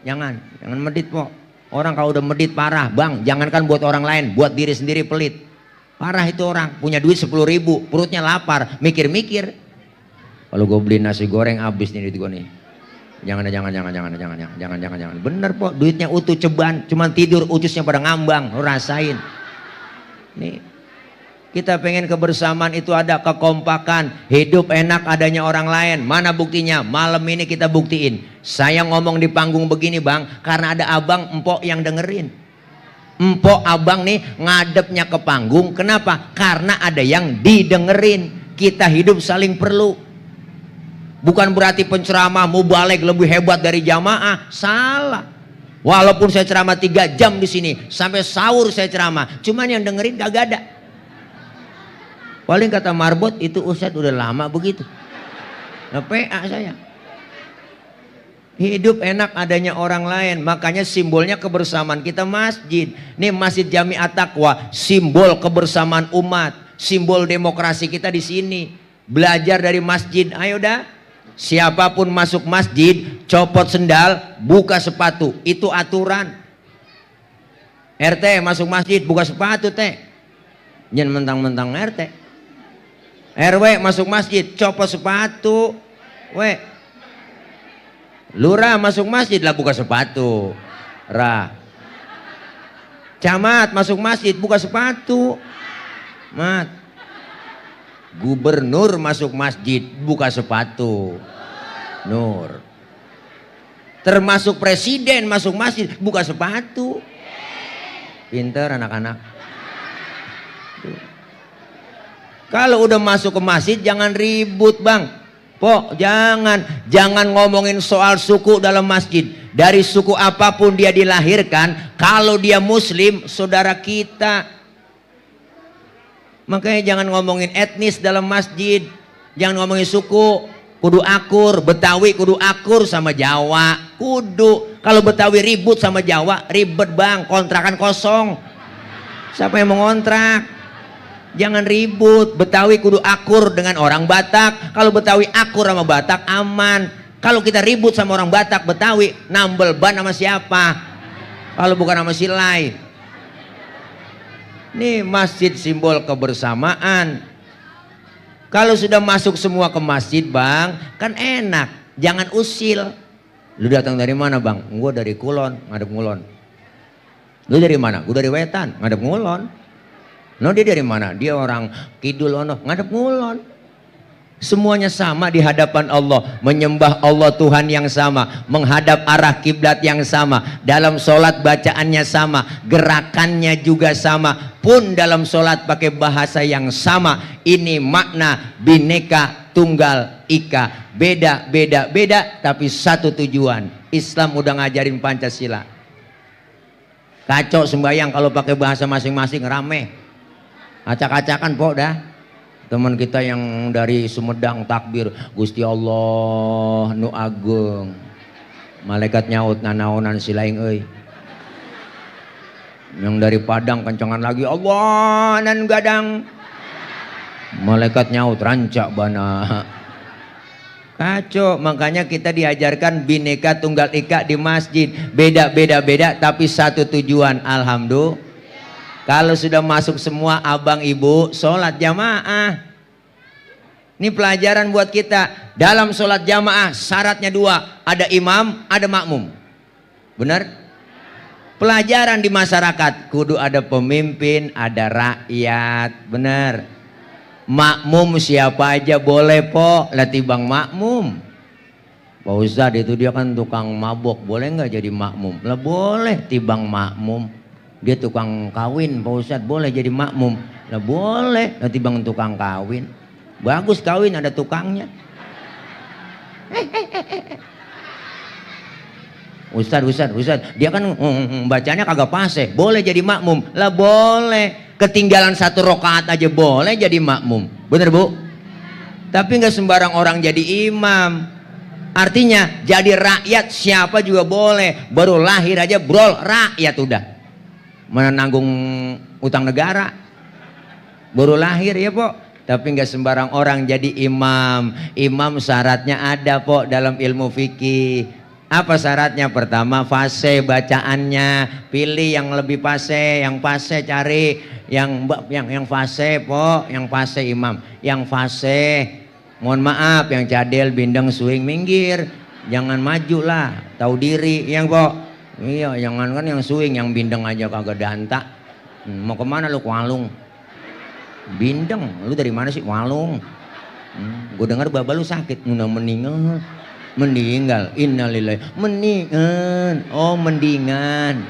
Jangan medit, po. Orang kalau udah medit parah, bang. Jangankan buat orang lain, buat diri sendiri pelit. Parah itu orang, punya duit 10.000, perutnya lapar, mikir-mikir. Kalau gue beli nasi goreng habis nih duit gue nih. Jangan. Bener, po, duitnya utuh ceban, cuman tidur ucusnya pada ngambang, lo rasain. Nih. Kita pengen kebersamaan itu ada, kekompakan, hidup enak adanya orang lain. Mana buktinya? Malam ini kita buktiin. Saya ngomong di panggung begini, bang, karena ada abang empok yang dengerin. Empok abang nih ngadepnya ke panggung. Kenapa? Karena ada yang didengerin. Kita hidup saling perlu. Bukan berarti penceramah mubalek lebih hebat dari jamaah. Salah. Walaupun saya ceramah 3 jam di sini, sampai sahur saya ceramah, cuman yang dengerin kagak ada. Paling kata marbot itu Ustadz udah lama begitu. Nah, PA saya. Hidup enak adanya orang lain. Makanya simbolnya kebersamaan kita masjid. Nih Masjid Jami At-Taqwa, simbol kebersamaan umat, simbol demokrasi kita di sini. Belajar dari masjid. Ayo dah. Siapapun masuk masjid, copot sendal, buka sepatu. Itu aturan. RT masuk masjid, buka sepatu, teh. Jangan mentang-mentang RT. RW masuk masjid, copot sepatu. Lurah masuk masjid lah, buka sepatu. Camat masuk masjid, buka sepatu. Mat. Gubernur masuk masjid, buka sepatu. Nur. Termasuk presiden masuk masjid, buka sepatu. Pinter anak-anak. Kalau udah masuk ke masjid jangan ribut, bang. Po, jangan ngomongin soal suku dalam masjid. Dari suku apapun dia dilahirkan, kalau dia muslim, saudara kita. Makanya jangan ngomongin etnis dalam masjid. Jangan ngomongin suku. Kudu akur, Betawi kudu akur sama Jawa. Kudu. Kalau Betawi ribut sama Jawa, ribet, bang. Kontrakan kosong. Siapa yang mau ngontrak? Jangan ribut. Betawi kudu akur dengan orang Batak. Kalau Betawi akur sama Batak, aman. Kalau kita ribut sama orang Batak, Betawi, nambel ban sama siapa? Kalau bukan sama si Lai. Nih masjid simbol kebersamaan. Kalau sudah masuk semua ke masjid bang, kan enak. Jangan usil. Lu datang dari mana bang? Gue dari Kulon, ngadep Ngulon. Lu dari mana? Gue dari Wetan, ngadep Ngulon. No dia dari mana? Dia orang Kidul ono, ngadep Ngulon. Semuanya sama di hadapan Allah, menyembah Allah Tuhan yang sama, menghadap arah kiblat yang sama, dalam sholat bacaannya sama, gerakannya juga sama, pun dalam sholat pakai bahasa yang sama. Ini makna Bhinneka Tunggal Ika, beda tapi satu tujuan. Islam udah ngajarin Pancasila. Kacau sembahyang kalau pakai bahasa masing-masing, rame, acak-acakan pok dah. Teman kita yang dari Sumedang takbir, Gusti Allah nu agung. Malaikat nyaut nanaonan silaing euy. Yang dari Padang kencangan lagi, Allah nan gadang. Malaikat nyaut rancak bana. Kacau, makanya kita diajarkan Bhinneka Tunggal Ika di masjid. Beda tapi satu tujuan. Alhamdulillah. Kalau sudah masuk semua abang ibu sholat jamaah. Ini pelajaran buat kita. Dalam sholat jamaah syaratnya dua. Ada imam, ada makmum. Benar? Pelajaran di masyarakat. Kudu ada pemimpin, ada rakyat. Benar? Makmum siapa aja boleh po. Latih bang makmum. Pak Ustadz itu dia kan tukang mabok. Boleh nggak jadi makmum? Lah boleh tibang makmum. Dia tukang kawin, Pak Ustadz boleh jadi makmum? Lah boleh, nanti bang tukang kawin. Bagus kawin ada tukangnya. Ustadz, dia kan bacanya kagak fase, boleh jadi makmum? Lah boleh, ketinggalan satu rakaat aja boleh jadi makmum. Bener bu? Tapi nggak sembarang orang jadi imam. Artinya jadi rakyat siapa juga boleh. Baru lahir aja brol rakyat udah. Menanggung utang negara, baru lahir ya po. Tapi nggak sembarang orang jadi imam. Imam syaratnya ada po dalam ilmu fikih. Apa syaratnya? Pertama fase bacaannya. Pilih yang lebih fase, yang fase cari yang fase po, yang fase imam, yang fase. Mohon maaf yang cadel bindeng swing minggir, jangan maju lah, tahu diri yang po. Iya, jangan kan yang swing, yang bindeng aja kagak danta. Mau kemana lu? Walung. Bindeng, lu dari mana sih? Walung. Gue dengar baba lu sakit, udah meninggal. Innalillahi. Mendingan. Oh mendingan.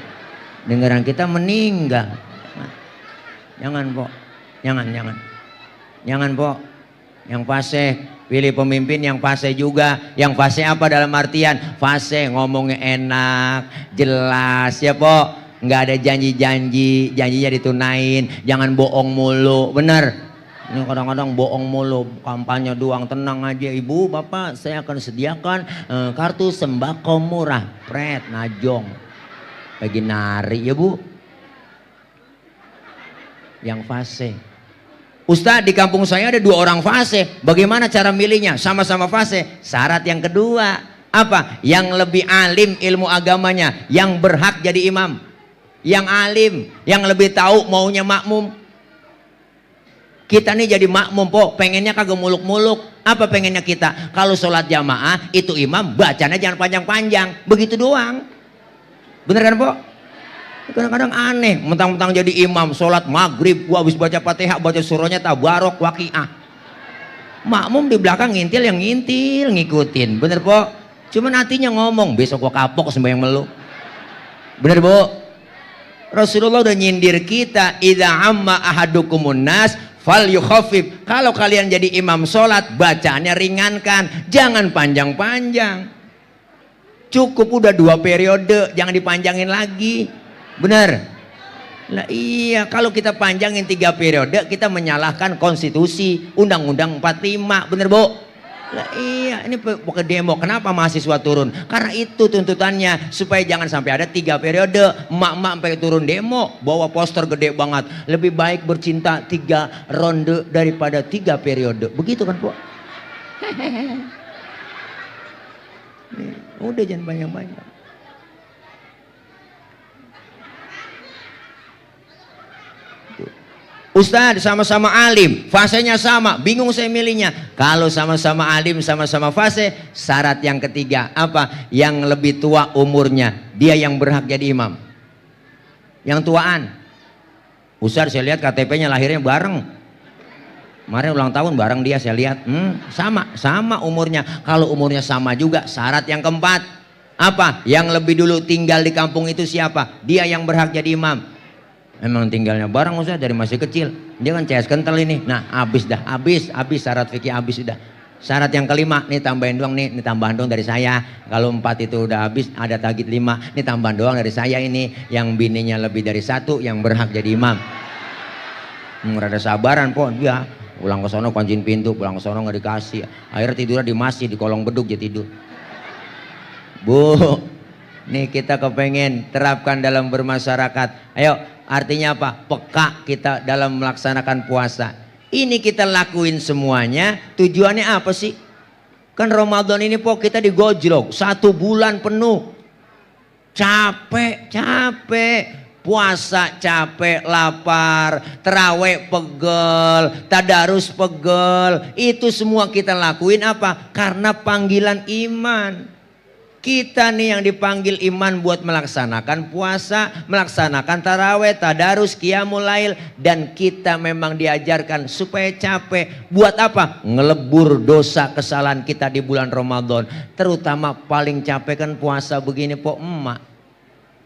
Dengaran kita meninggal. Jangan po, jangan po. Yang fase. Pilih pemimpin yang fase juga. Yang fase apa dalam artian? Fase ngomongnya enak, jelas ya po. Nggak ada janji-janji, janjinya ditunain. Jangan bohong mulu, bener. Ini kadang-kadang bohong mulu, kampanye doang. Tenang aja ibu, bapak, saya akan sediakan kartu sembako murah. Pret, najong. Lagi nari ya bu. Yang fase. Ustadz di kampung saya ada 2 orang fase. Bagaimana cara milihnya? Sama-sama fase. Syarat yang kedua apa? Yang lebih alim ilmu agamanya, yang berhak jadi imam. Yang alim, yang lebih tahu maunya makmum. Kita nih jadi makmum po, pengennya kagak muluk-muluk. Apa pengennya kita? Kalau sholat jamaah itu imam bacanya jangan panjang-panjang. Begitu doang. Bener kan po? Kadang-kadang aneh, mentang-mentang jadi imam sholat maghrib, gua habis baca Fatihah, baca surahnya tabarok waqiah. Makmum di belakang ngintil, yang ngintil ngikutin, bener po? Cuman hatinya ngomong, besok gua kapok sembahyang melu. Bener bu? Rasulullah udah nyindir kita, idza amma ahadukumun nas fal yukhaffif. Kalau kalian jadi imam sholat, bacaannya ringankan, jangan panjang-panjang. Cukup udah 2 periode, jangan dipanjangin lagi. Benar? Lah iya, kalau kita panjangin 3 periode kita menyalahkan konstitusi Undang-Undang 45. Bener bu? Lah iya, ini pokoknya demo. Kenapa mahasiswa turun? Karena itu tuntutannya, supaya jangan sampai ada 3 periode. Emak-emak sampai turun demo, bawa poster gede banget. Lebih baik bercinta 3 ronde daripada 3 periode. Begitu kan bu? Udah jangan banyak-banyak. Tuh. Ustadz sama-sama alim, fasenya sama, bingung saya milihnya. Kalau sama-sama alim, sama-sama fase, syarat yang ketiga apa? Yang lebih tua umurnya, dia yang berhak jadi imam. Yang tuaan. Ustadz saya lihat KTP-nya lahirnya bareng. Kemarin ulang tahun bareng dia saya lihat. Sama umurnya. Kalau umurnya sama juga, syarat yang keempat apa? Yang lebih dulu tinggal di kampung itu siapa? Dia yang berhak jadi imam. Memang tinggalnya bareng Ustaz dari masih kecil. Dia kan CS kental ini. Nah habis syarat fikih habis sudah. Syarat yang kelima, nih tambahin doang nih tambahan doang dari saya. Kalau 4 itu udah habis, ada tagih 5, nih tambahan doang dari saya ini. Yang bininya lebih dari 1 yang berhak jadi imam. Rada sabaran po dia. Pulang ke sono kunciin pintu, pulang ke sono nggak dikasih. Akhirnya tidurnya di masjid, di kolong beduk dia tidur. Bu, nih kita kepengen terapkan dalam bermasyarakat. Ayo, artinya apa? Peka kita dalam melaksanakan puasa. Ini kita lakuin semuanya. Tujuannya apa sih? Kan Ramadan ini kita digojlok 1 bulan penuh. Capek. Puasa capek, lapar, terawih pegel, tadarus pegel. Itu semua kita lakuin apa? Karena panggilan iman. Kita nih yang dipanggil iman buat melaksanakan puasa, melaksanakan taraweh, tadarus, qiyamul lail. Dan kita memang diajarkan supaya capek. Buat apa? Ngelebur dosa kesalahan kita di bulan Ramadan. Terutama paling capek kan puasa begini po emak.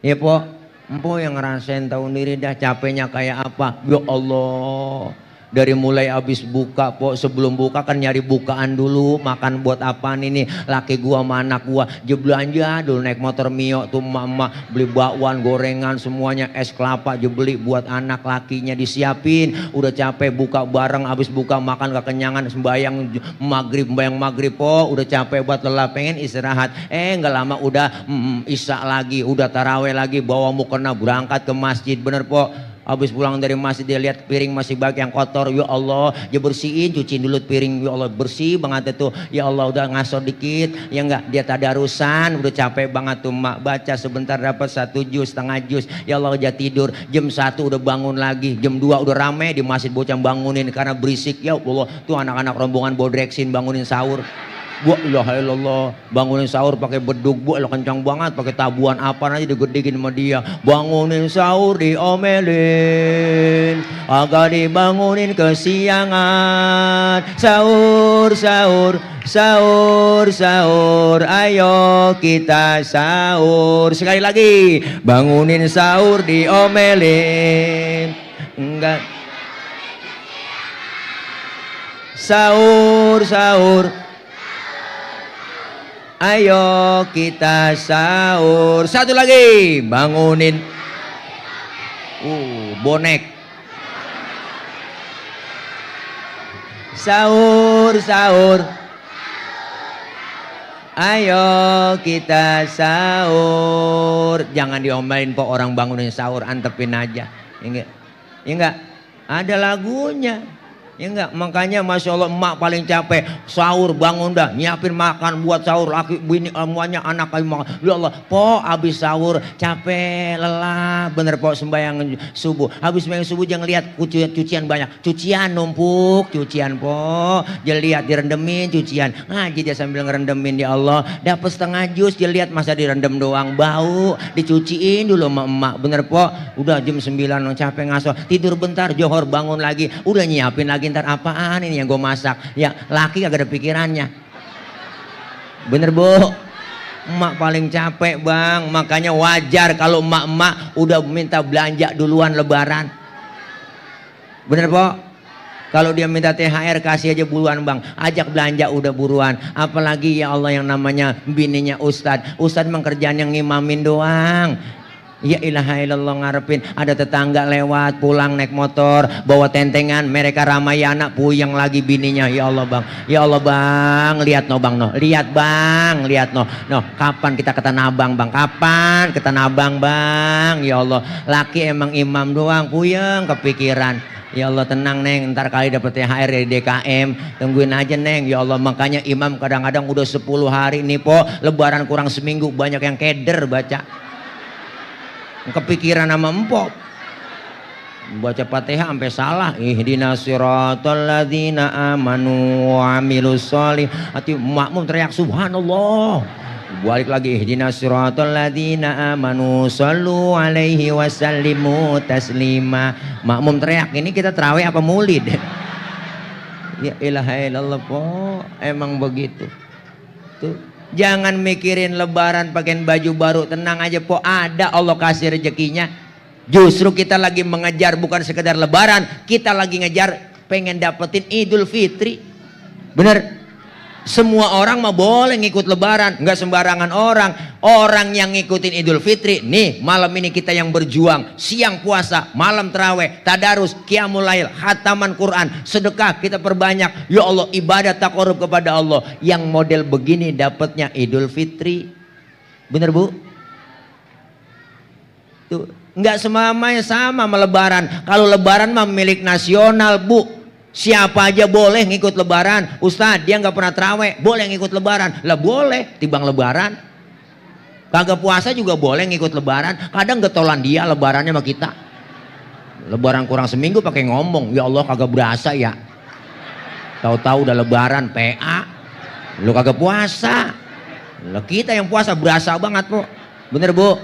Ya po, empo yang ngerasain tahu diri dah capeknya kayak apa. Ya Allah. Dari mulai habis buka po, sebelum buka kan nyari bukaan dulu, makan buat apaan ini, laki gua sama anak gua belanja dulu naik motor Mio tuh emak-emak beli bakwan, gorengan semuanya, es kelapa beli buat anak lakinya disiapin. Udah capek buka bareng, habis buka makan kekenyangan, sembayang maghrib po, udah capek buat lelah pengen istirahat. Nggak lama udah isya lagi, udah taraweh lagi, bawa mukena berangkat ke masjid. Bener po. Habis pulang dari masjid dia lihat piring masih banyak yang kotor. Ya Allah, dia bersihin, cuciin dulu piring. Ya Allah, bersih banget itu. Ya Allah, udah ngasor dikit. Ya enggak, dia tadarusan, udah capek banget tuh mak. Baca sebentar dapat 1 juz, setengah juz. Ya Allah, dia tidur. Jam 1 udah bangun lagi. Jam 2 udah rame di masjid, bocah bangunin karena berisik. Ya Allah, tuh anak-anak rombongan bodreksin bangunin sahur. Bu, ilaha illallah, bangunin sahur pakai beduk, bu, kencang banget, pakai tabuan apa aja digedekin sama dia. Bangunin sahur diomelin, agak dibangunin kesiangan. Sahur, ayo kita sahur. Sekali lagi, bangunin sahur diomelin. Enggak. Sahur. Ayo kita sahur. Satu lagi, bangunin bonek. Sahur. Ayo kita sahur. Jangan diomelin po orang bangunin sahur, antepin aja. Ya enggak? Ada lagunya. Ya enggak, makanya Masya Allah emak paling capek sahur, bangun dah nyiapin makan buat sahur, laki bini semuanya anak kami makan. Ya Allah po, habis sahur capek lelah bener po, sembahyang subuh, habis sembahyang subuh jangan lihat cucian banyak, cucian numpuk, cucian po, jangan lihat direndemin cucian, ngaji dia sambil ngerendemin. Ya Allah, dapat setengah jus dia lihat masa direndam doang, bau, dicuciin dulu sama emak. Bener po, udah jam 9 capek ngaso, tidur bentar, johor bangun lagi, udah nyiapin lagi. Ntar apaan ini yang gue masak, ya laki gak ada pikirannya. Bener bu, emak paling capek bang. Makanya wajar kalau emak-emak udah minta belanja duluan lebaran. Bener po, kalau dia minta THR kasih aja buruan bang, ajak belanja udah buruan. Apalagi ya Allah yang namanya bininya Ustadz emang kerjaan yang ngimamin doang. Ya ilaha illallah, ngarepin ada tetangga lewat pulang naik motor bawa tentengan, mereka Ramayana, puyeng lagi bininya. Ya Allah bang, lihat no bang, kapan kita ke Tanah Abang bang, kapan ke Tanah Abang bang. Ya Allah, laki emang imam doang, puyeng kepikiran. Ya Allah tenang neng, ntar kali dapet THR dari DKM, tungguin aja neng. Ya Allah, makanya imam kadang-kadang udah 10 hari nih po, lebaran kurang seminggu banyak yang keder baca. Kepikiran sama empok. baca Fatihah sampai salah. Ihdinas siratal ladzina amanu wa amilus sholihati. Makmum teriak subhanallah. Balik lagi, ihdinas siratal ladzina amanu shallu alaihi wasallimu taslima. Makmum teriak, ini kita tarawih apa maulid? Ya ilaha illallah po, emang begitu. Tuh, jangan mikirin lebaran pakaian baju baru, tenang aja po, ada Allah kasih rezekinya. Justru kita lagi mengejar bukan sekedar lebaran, kita lagi ngejar pengen dapetin Idul Fitri. Bener? Semua orang mah boleh ngikut lebaran, nggak sembarangan orang. Orang yang ngikutin Idul Fitri, nih malam ini kita yang berjuang, siang puasa, malam terawih, tadarus, qiyamul lail, khataman Quran, sedekah kita perbanyak. Ya Allah, ibadah taqarrub kepada Allah. Yang model begini dapatnya Idul Fitri. Bener Bu? Tuh, nggak semuanya sama lebaran. Kalau lebaran mah milik nasional Bu. Siapa aja boleh ngikut lebaran. Ustadz dia nggak pernah terawih, boleh ngikut lebaran. Lah boleh, tibang lebaran. Kagak puasa juga boleh ngikut lebaran. Kadang getolan dia lebarannya sama kita. Lebaran kurang seminggu pakai ngomong, ya Allah kagak berasa ya. Tahu-tahu udah lebaran PA. Lu kagak puasa. Lah kita yang puasa berasa banget Po. Bener Bu?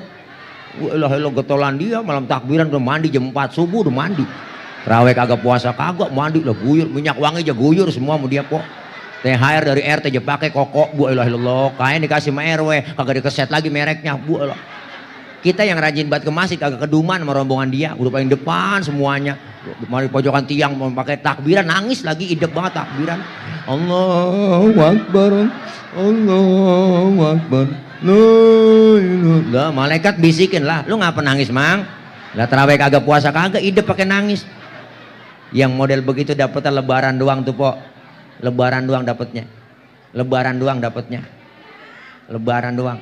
Wah lo getolan dia malam takbiran udah mandi jam 4 subuh udah mandi. Terawih kagak puasa kagak mandi lah guyur, minyak wangi aja guyur semua mau dia Po. THR dari RT aja pakai koko Bu ilah kain dikasih sama RW kagak dikeset lagi mereknya Bu ilah. Kita yang rajin banget ke masjid kagak keduman sama rombongan dia, udah paling depan semuanya. Mari pojokan tiang mau pakai takbiran nangis lagi idep banget takbiran. Allahu Akbar. Allahu Akbar. Lah malaikat bisikin lah, lu ngapa nangis Mang? Lah terawih kagak puasa kagak idep pakai nangis. Yang model begitu dapetnya lebaran doang tuh Po. Lebaran doang dapetnya. Lebaran doang dapetnya. Lebaran doang.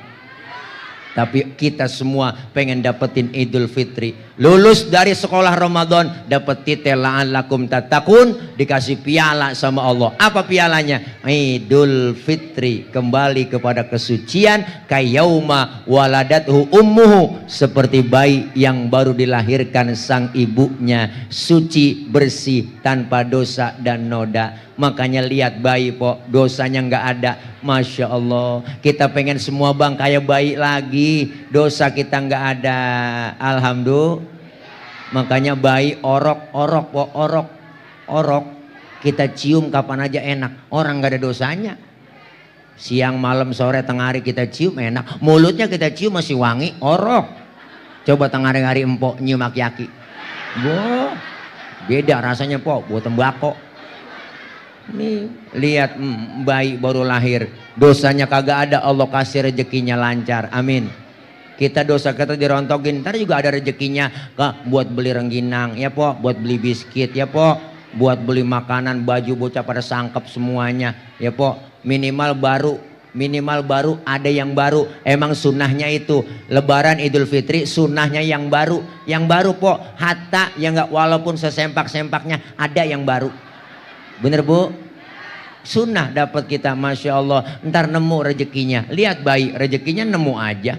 Tapi kita semua pengen dapetin Idul Fitri. Lulus dari sekolah Ramadan dapat titel la'allakum tattaqun, dikasih piala sama Allah. Apa pialanya? Idul Fitri, kembali kepada kesucian kayauma waladathu ummuhu, seperti bayi yang baru dilahirkan sang ibunya, suci, bersih, tanpa dosa dan noda. Makanya lihat bayi Po, dosanya nggak ada. Masya Allah, kita pengen semua bang kayak bayi lagi, dosa kita nggak ada. Alhamdulillah. Makanya bayi orok Po, orok kita cium kapan aja enak, orang nggak ada dosanya. Siang malam sore tengah hari kita cium enak, mulutnya kita cium masih wangi, orok. Coba tengah hari empok nyium aki-aki, boh beda rasanya Po, buat tembakau. Nih lihat bayi baru lahir, dosanya kagak ada, Allah kasih rezekinya lancar, amin. Kita dosa kita dirontokin, ntar juga ada rezekinya buat beli rengginang ya Po, buat beli biskuit ya Po, buat beli makanan, baju bocah pada sangkep semuanya ya Po. Minimal baru ada yang baru. Emang sunnahnya itu lebaran Idul Fitri, sunnahnya yang baru Po. Hatta yang nggak, walaupun sesempak-sempaknya ada yang baru. Bener Bu? Sunnah dapat kita, Masya Allah. Ntar nemu rezekinya. Lihat bayi, rezekinya nemu aja.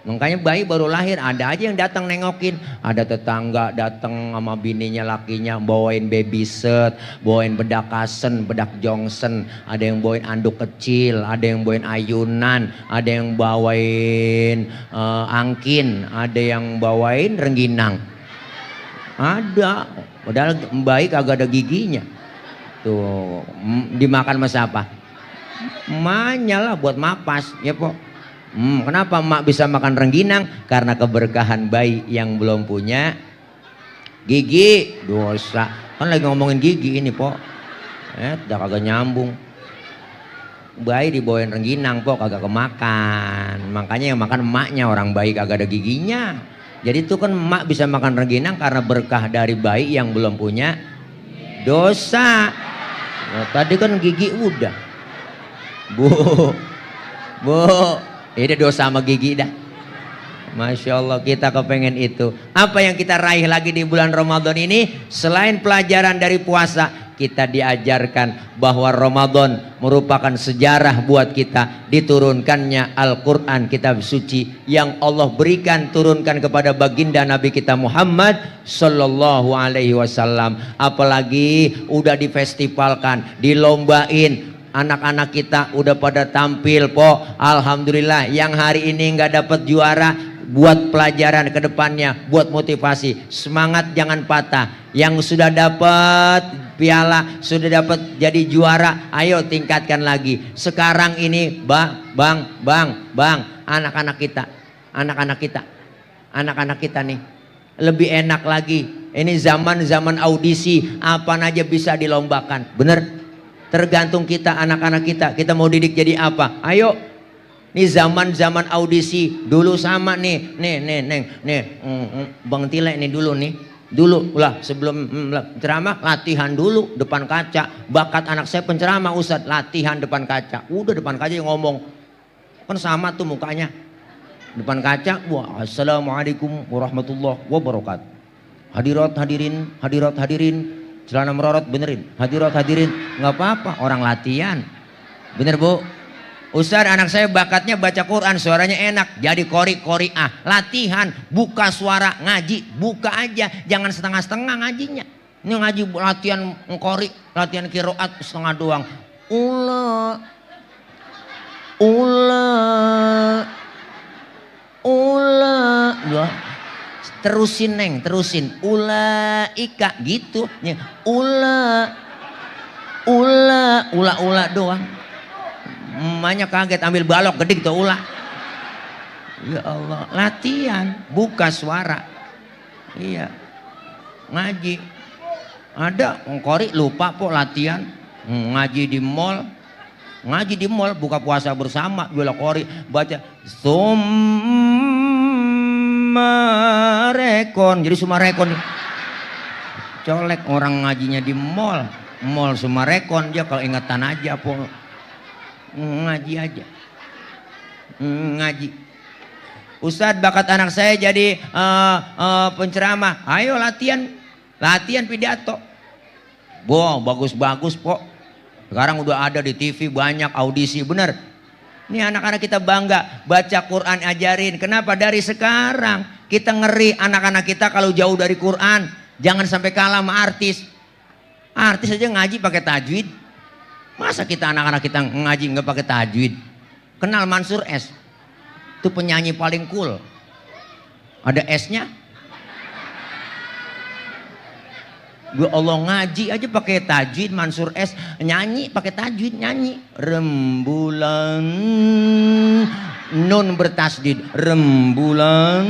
Makanya bayi baru lahir ada aja yang datang nengokin. Ada tetangga datang sama bininya lakinya bawain baby set, bawain bedak kasen, bedak jongsen, ada yang bawain anduk kecil, ada yang bawain ayunan, ada yang bawain angkin, ada yang bawain rengginang. Ada, padahal bayi kagak ada giginya. Tuh, dimakan sama siapa? Emaknya lah buat mapas, ya Po. Kenapa emak bisa makan rengginang? Karena keberkahan bayi yang belum punya gigi. Dosa. Kan lagi ngomongin gigi ini Po. Udah kagak nyambung. Bayi dibawain rengginang Po, kagak kemakan. Makanya yang makan emaknya, orang bayi kagak ada giginya. Jadi itu kan emak bisa makan rengginang karena berkah dari bayi yang belum punya dosa. Nah, tadi kan gigi udah. Bu, ini dosa sama gigi dah. Masya Allah, kita kepengen itu. Apa yang kita raih lagi di bulan Ramadan ini? Selain pelajaran dari puasa, kita diajarkan bahwa Ramadan merupakan sejarah buat kita. Diturunkannya Al-Quran, kitab suci yang Allah berikan, turunkan kepada baginda Nabi kita Muhammad Sallallahu Alaihi Wasallam. Apalagi udah difestivalkan, dilombain. Anak-anak kita udah pada tampil, po. Alhamdulillah. Yang hari ini nggak dapat juara, buat pelajaran ke depannya, buat motivasi. Semangat jangan patah. Yang sudah dapat piala, sudah dapat jadi juara, ayo tingkatkan lagi. Sekarang ini bang, anak-anak kita nih lebih enak lagi. Ini zaman audisi, apa aja bisa dilombakan. Bener? Tergantung kita, anak-anak kita mau didik jadi apa. Ayo. Ini zaman audisi. Dulu sama nih. Bang Tile nih dulu nih. Dulu lah sebelum ceramah latihan dulu depan kaca. Bakat anak saya penceramah, Ustadz, latihan depan kaca. Udah depan kaca yang ngomong. Kan sama tuh mukanya. Depan kaca, wah, assalamualaikum warahmatullahi wabarakatuh. Hadirat hadirin. Celana merorot benerin. Hadirat hadirin. Nggak apa-apa, orang latihan. Bener, Bu? Ustaz, anak saya bakatnya baca Quran, suaranya enak, jadi qori ah. Latihan, buka suara ngaji, buka aja, jangan setengah-setengah ngajinya. Ini ngaji latihan qori, latihan qiraat setengah doang. Ula. Terusin neng, terusin. Ulaika gitu. Ula doang. Emaknya kaget, ambil balok gede gitu, ulah. Ya Allah, latihan, buka suara. Iya, ngaji. Ada ngkori lupa po latihan, ngaji di mall, buka puasa bersama, jual kori, baca Sumarekon, jadi Sumarekon. Colek orang ngajinya di mall Sumarekon, dia kalau ingatan aja po. Ngaji aja, ngaji. Ustadz, bakat anak saya jadi penceramah. Ayo latihan pidato. Bagus po. Sekarang udah ada di TV banyak audisi, bener. Ini anak-anak kita bangga baca Quran, ajarin. Kenapa? Dari sekarang kita ngeri anak-anak kita kalau jauh dari Quran. Jangan sampai kalah sama artis. Artis aja ngaji pakai tajwid. Masa kita anak-anak kita ngaji nggak pakai tajwid? Kenal Mansur S? Itu penyanyi paling cool. Ada S-nya. Ya Allah, ngaji aja pakai tajwid. Mansur S nyanyi pakai tajwid, nyanyi. Rembulan, nun bertasdid. Rembulan.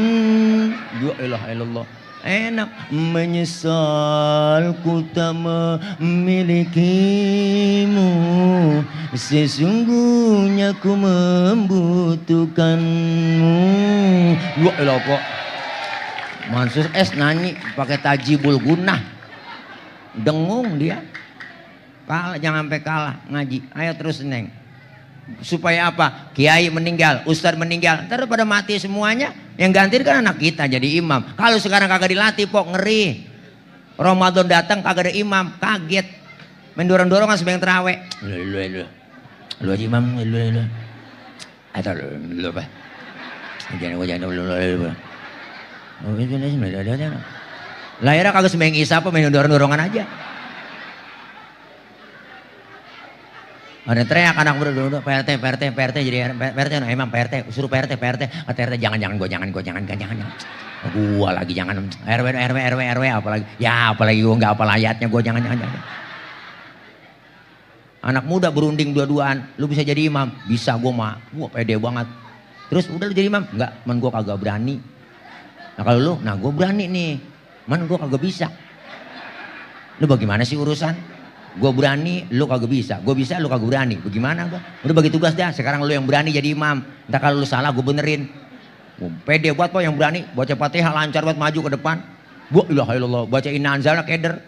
Ya ilaha illallah. Enak. Menyesal ku tak memilikimu, sesungguhnya ku membutuhkanmu. Wah elah kok Mansur S nyanyi pakai tajibul gunah, dengung dia. Kalah, jangan sampai kalah ngaji. Ayo terus neng. Supaya apa? Kiai meninggal, ustadz meninggal, ntar pada mati semuanya. Yang ganti kan anak kita jadi imam. Kalau sekarang kagak dilatih, pok, ngeri. Ramadan datang kagak ada imam, kaget. Main dorong-dorongan sembahyang terawih. Lu aja imam, lu. Atau lu apa? Jangan lu. Lahirnya kagak sembahyang isya apa, main dorong-dorongan aja. Ada teriak anak muda, PRT jadi PRT, emang PRT, suruh PRT, jangan gua lagi jangan, RW apalagi, ya apalagi gua nggak apal ayatnya, gua jangan. Anak muda berunding dua-duaan, lu bisa jadi imam, bisa gua pede banget. Terus udah lu jadi imam, enggak, man gua kagak berani. Nah kalau lu, gua berani nih, man gua kagak bisa. Lu bagaimana sih urusan? Gue berani, lu kagak bisa. Gue bisa, lu kagak berani. Bagaimana gua? Udah bagi tugas dah. Sekarang lu yang berani jadi imam. Entah kalau lu salah, gue benerin. Pede buat po yang berani. Baca Fatihah lancar buat maju ke depan. Ilaha illallah. Baca Inna Anzalna keder.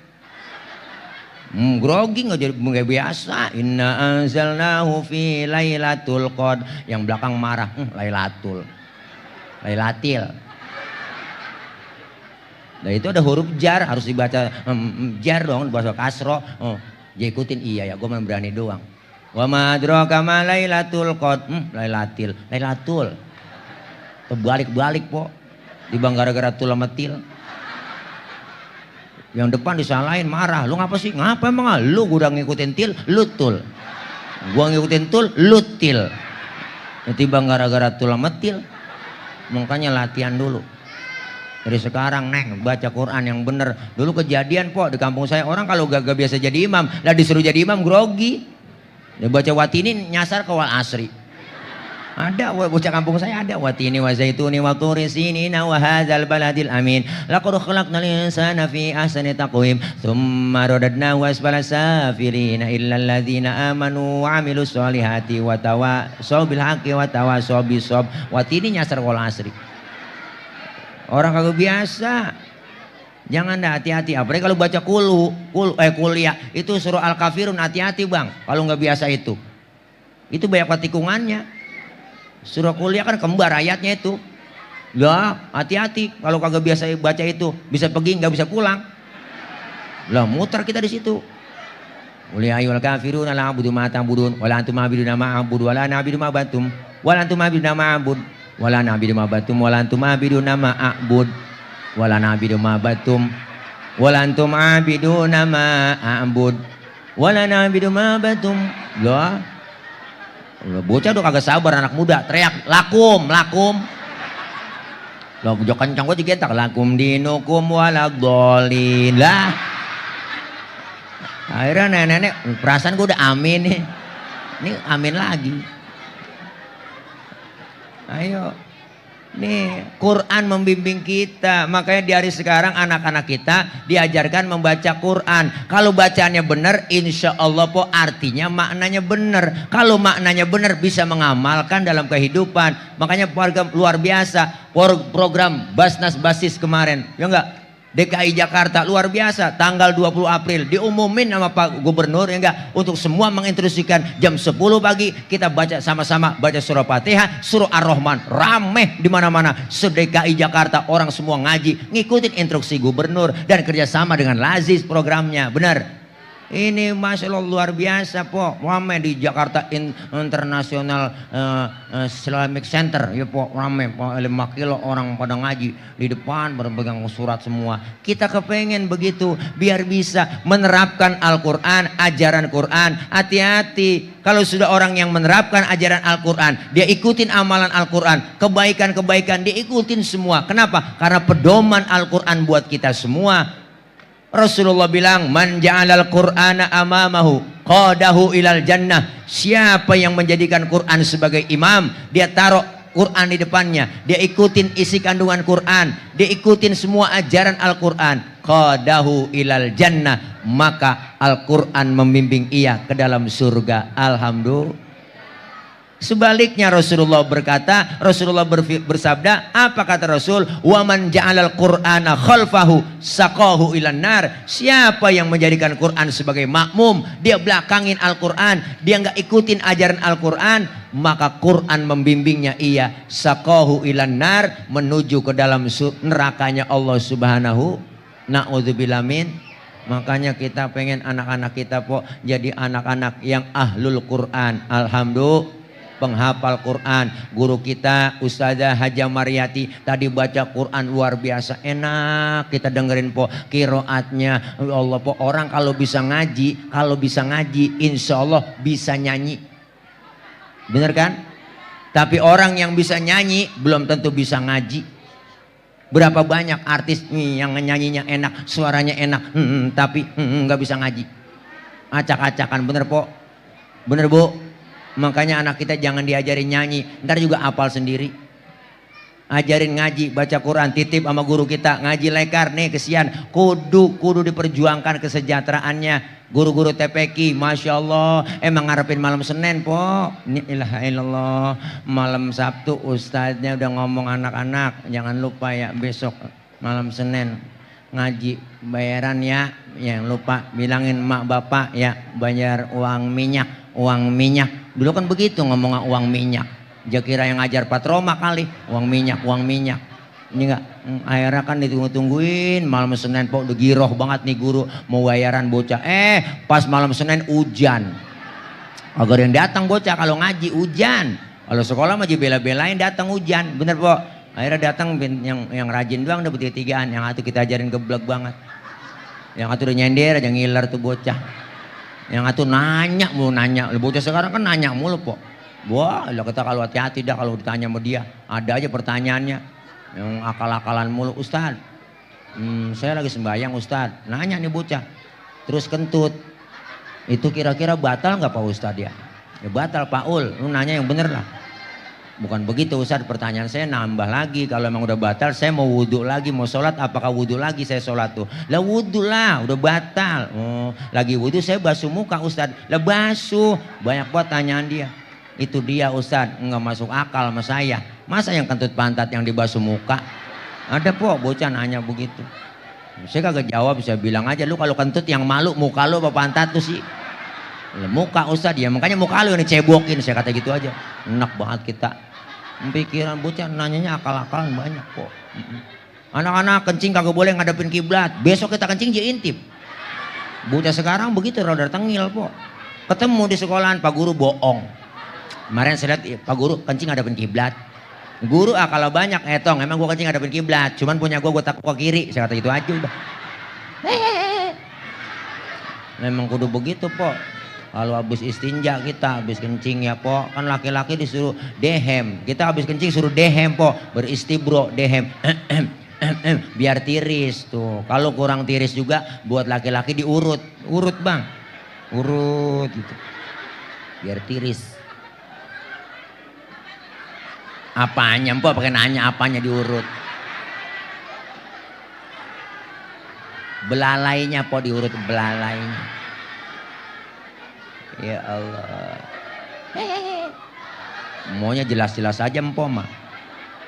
Grogi nggak jadi biasa. Inna anzalnahu fi lailatul qadr. Yang belakang marah. Lailatul. Lailatil. Nah itu ada huruf jar, harus dibaca jar dong, bahasa kasro. Oh, dia ikutin iya ya, gue berani doang. Wa ma adraka ma lailatul qadr, lailatil, lailatul. Terbalik-balik po. Dibang gara-gara tul sama til. Yang depan disalahin marah, lu ngapa sih? Ngapa emang lu? Gua udah ngikutin til, lu tul. Gua ngikutin tul, lu til. Tiba gara-gara tul sama til. Makanya latihan dulu. Dari sekarang neng baca Quran yang bener. Dulu kejadian po di kampung saya, orang kalau gak biasa jadi imam, lah disuruh jadi imam grogi. Dia baca watini nyasar ke wal asri. Ada bocah kampung saya ada watini wa zaituni wa turi sinina wa hadzal baladil amin. Laqad khalaqnal insana fi ahsani taqwim tsumma radadnahu asfala safilina illa alladzina amanu wa amilus solihati wa tawasaw bil haqqi wa tawasaw bis sabr. Watini nyasar ke wal asri. Orang kagak biasa. Jangan dah, hati-hati. Apalagi kalau baca kuliah itu surah Al-Kafirun, hati-hati bang. Kalau nggak biasa itu banyak tikungannya. Surah kuliah kan kembar ayatnya itu. Lah, hati-hati. Kalau kagak biasa baca itu, bisa pergi nggak bisa pulang. Lah, muter kita di situ. Qul ya ayyuhal kafirun la a'budu ma ta'budun wa la antum a'buduna ma a'budu wa la na'budu ma ba'tum wa la antum a'buduna ma a'bud wa la na'budu ma ba'tum wa la antum a'buduna ma a'bud wa la na'budu ma ba'tum wa la antum a'buduna ma a'bud wa la na'budu ma ba'tum. Lah, bocah udah kagak sabar, anak muda teriak lakum lakum. Lah jok kencang gua digentak lakum dinukum waladhdallin. Lah akhirnya nenek perasaan gue udah amin nih. Ini amin lagi. Ayo. Nih Quran membimbing kita. Makanya di hari sekarang anak-anak kita diajarkan membaca Quran. Kalau bacaannya benar, insya Allah po artinya maknanya benar. Kalau maknanya benar bisa mengamalkan dalam kehidupan. Makanya program luar biasa. Program Basnas Basis kemarin. Ya enggak? DKI Jakarta luar biasa, tanggal 20 April diumumin sama Pak Gubernur ya enggak, untuk semua menginstruksikan jam 10 pagi kita baca sama-sama, baca surah Fatihah, surah Ar-Rahman, rame di mana-mana. Se-DKI Jakarta orang semua ngaji, ngikutin instruksi Gubernur dan kerjasama dengan Lazis programnya, benar. Ini Masya Allah luar biasa po, rame di Jakarta International Islamic Center ya po, rame po, 5 kilo orang pada ngaji di depan berpegang surat semua. Kita kepengen begitu biar bisa menerapkan Al-Quran, ajaran Quran. Hati-hati kalau sudah orang yang menerapkan ajaran Al-Quran, dia ikutin amalan Al-Quran, kebaikan-kebaikan dia ikutin semua. Kenapa? Karena pedoman Al-Quran buat kita semua. Rasulullah bilang, man ja'alal Qur'ana amamahu qadahu ilal jannah. Siapa yang menjadikan Quran sebagai imam, dia taruh Quran di depannya, dia ikutin isi kandungan Quran, dia ikutin semua ajaran Al-Quran, qadahu ilal jannah, maka Al-Quran membimbing ia ke dalam surga. Alhamdulillah. Sebaliknya Rasulullah berkata, Rasulullah bersabda, apa kata Rasul? Wa man ja'alal Qur'ana khalfahu saqahu ilan nar. Siapa yang menjadikan Quran sebagai makmum, dia belakangin Al-Quran, dia nggak ikutin ajaran Al-Quran, maka Quran membimbingnya ia saqahu ilan nar, menuju ke dalam nerakanya Allah Subhanahu. Na'udzubillah min. Makanya kita pengen anak-anak kita po jadi anak-anak yang ahlul Quran. Alhamdulillah. Penghafal Quran. Guru kita Ustazah Haja Mariati tadi baca Quran luar biasa, enak kita dengerin po kiroatnya. Ya Allah po, orang kalau bisa ngaji insya Allah bisa nyanyi, bener kan? Tapi orang yang bisa nyanyi belum tentu bisa ngaji. Berapa banyak artis nih yang nyanyinya enak, suaranya enak, tapi nggak bisa ngaji, acak-acakan. Bener po, bener bu. Makanya anak kita jangan diajarin nyanyi, ntar juga hafal sendiri. Ajarin ngaji, baca Quran, titip sama guru kita ngaji lekar nih, kesian. Kudu diperjuangkan kesejahteraannya. Guru-guru TPQ, Masya Allah, emang ngarepin malam Senin po. Ilaha illallah, malam Sabtu ustadznya udah ngomong anak-anak, jangan lupa ya besok malam Senin ngaji bayaran ya. Yang lupa bilangin mak bapak ya bayar uang minyak. Dulu kan begitu ngomong uang minyak. Dia kira yang ngajar Patroma kali, uang minyak. Ini enggak, akhirnya kan ditunggu-tungguin malam Senin po udah giroh banget nih guru mau bayaran bocah. Pas malam Senin hujan. Agar yang datang bocah kalau ngaji hujan. Kalau sekolah mah bela-belain datang hujan. Bener po. Akhirnya datang yang rajin doang udah bertiga-tigaan. Yang satu kita ajarin geblek banget. Yang satu udah nyender aja ngiler tuh bocah. Yang satu nanya mulu nanya. Bocah sekarang kan nanya mulu po. Wah, kita kalau hati-hati dah kalau ditanya sama dia. Ada aja pertanyaannya. Yang akal-akalan mulu. Ustad, saya lagi sembahyang Ustad. Nanya nih bocah. Terus kentut. Itu kira-kira batal nggak Pak Ustad ya? Ya batal Pak Ul. Lu nanya yang bener lah. Bukan begitu Ustad, pertanyaan saya nambah lagi. Kalau emang udah batal saya mau wudhu lagi. Mau sholat apakah wudhu lagi saya sholat tuh? Lah wudhu lah udah batal. Lagi wudhu saya basuh muka Ustad. Lah basuh. Banyak banget tanyaan dia. Itu dia Ustad, nggak masuk akal sama saya. Masa yang kentut pantat yang dibasuh muka? Ada po bocah nanya begitu. Saya kagak jawab, saya bilang aja lu kalau kentut yang malu muka lu apa pantat tuh sih? Muka Ustad ya, makanya muka lu yang dicebokin, saya kata gitu aja. Enak banget kita. Pikiran bocah nanyanya akal-akalan banyak kok. Anak-anak kencing kagak boleh ngadepin kiblat. Besok kita kencing dia intip. Bocah sekarang begitu rada tengil po. Ketemu di sekolahan Pak Guru bohong. Kemarin saya lihat Pak Guru kencing ngadepin kiblat. Guru kalau banyak etong emang gua kencing ngadepin kiblat. Cuman punya gua takut ke kiri. Saya kata gitu aja udah. Memang kudu begitu po. Kalau habis istinja kita habis kencing ya po. Kan laki-laki disuruh dehem. Kita habis kencing suruh dehem po. Beristibro dehem. Biar tiris tuh. Kalau kurang tiris juga buat laki-laki diurut. Urut bang. Urut gitu. Biar tiris. Apanya po pakai nanya apanya diurut. Belalainya po diurut belalainya. Ya Allah. Maunya jelas-jelas aja empo mah.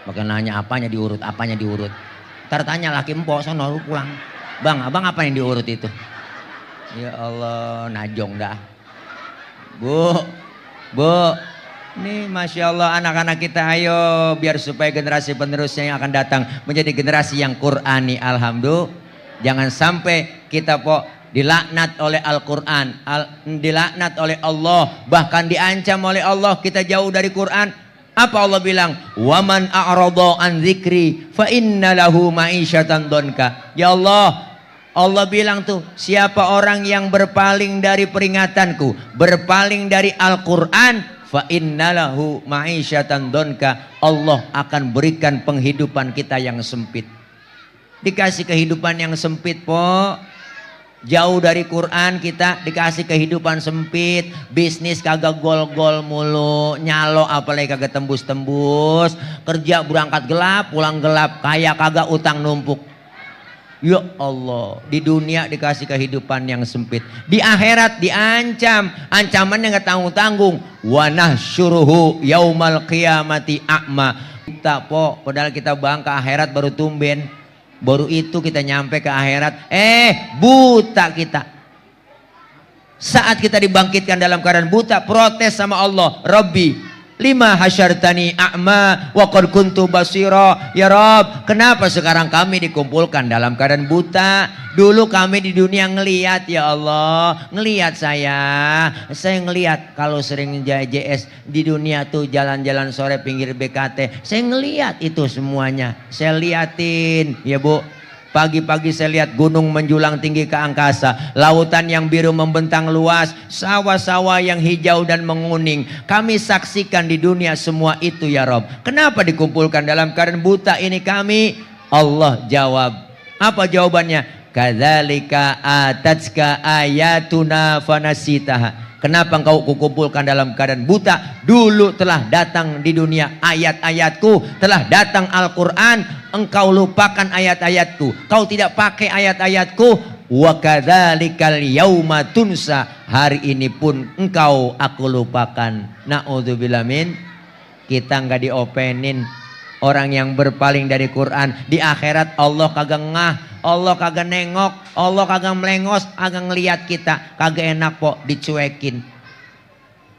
Pakai nanya apanya diurut. Ntar tanya laki empo sono lu pulang. Bang, abang apa yang diurut itu? Ya Allah, najong dah. Bu. Nih Masya Allah anak-anak kita ayo biar supaya generasi penerusnya yang akan datang menjadi generasi yang Qur'ani. Alhamdulillah. Jangan sampai kita po dilaknat oleh Al-Quran, dilaknat oleh Allah, bahkan diancam oleh Allah kita jauh dari Quran. Apa Allah bilang? Waman a'rada an dzikri fa inna lahu ma'isyatan donka. Ya Allah bilang tuh siapa orang yang berpaling dari peringatanku, berpaling dari Al-Quran, fa innalahu ma'isyatan donka. Allah akan berikan penghidupan kita yang sempit. Dikasih kehidupan yang sempit po. Jauh dari Quran kita dikasih kehidupan sempit. Bisnis kagak gol-gol mulu. Nyalo apalagi kagak tembus-tembus. Kerja berangkat gelap pulang gelap. Kaya kagak utang numpuk. Ya Allah, di dunia dikasih kehidupan yang sempit. Di akhirat diancam, ancamannya nggak tanggung-tanggung. Wa nahsyuruhu yaumal qiyamati a'ma. Kita po, padahal kita bangka akhirat baru tumben. Baru itu kita nyampe ke akhirat, buta kita. Saat kita dibangkitkan dalam keadaan buta, protes sama Allah, Rabbi lima hasyartani a'ma wa qad kuntu basira. Ya Rabb, kenapa sekarang kami dikumpulkan dalam keadaan buta? Dulu kami di dunia ngelihat ya Allah, ngelihat saya ngelihat kalau sering JS di dunia tuh jalan-jalan sore pinggir BKT, saya ngelihat itu semuanya, saya liatin ya Bu. Pagi-pagi saya lihat gunung menjulang tinggi ke angkasa, lautan yang biru membentang luas, sawah-sawah yang hijau dan menguning. Kami saksikan di dunia semua itu ya Rob. Kenapa dikumpulkan dalam keadaan buta ini kami? Allah jawab. Apa jawabannya? Kadzalika atatska ayatuna fanasitaha. Kenapa engkau kukumpulkan dalam keadaan buta? Dulu telah datang di dunia ayat-ayatku, telah datang Al-Quran, engkau lupakan ayat-ayatku, kau tidak pakai ayat-ayatku. Wa kadzalikal yauma tunsa, hari ini pun engkau aku lupakan. Na'udzubillah min, kita nggak diopenin. Orang yang berpaling dari Quran di akhirat Allah kagak ngah, Allah kagak nengok, Allah kagak melengos, kagak ngeliat kita, kagak enak kok dicuekin.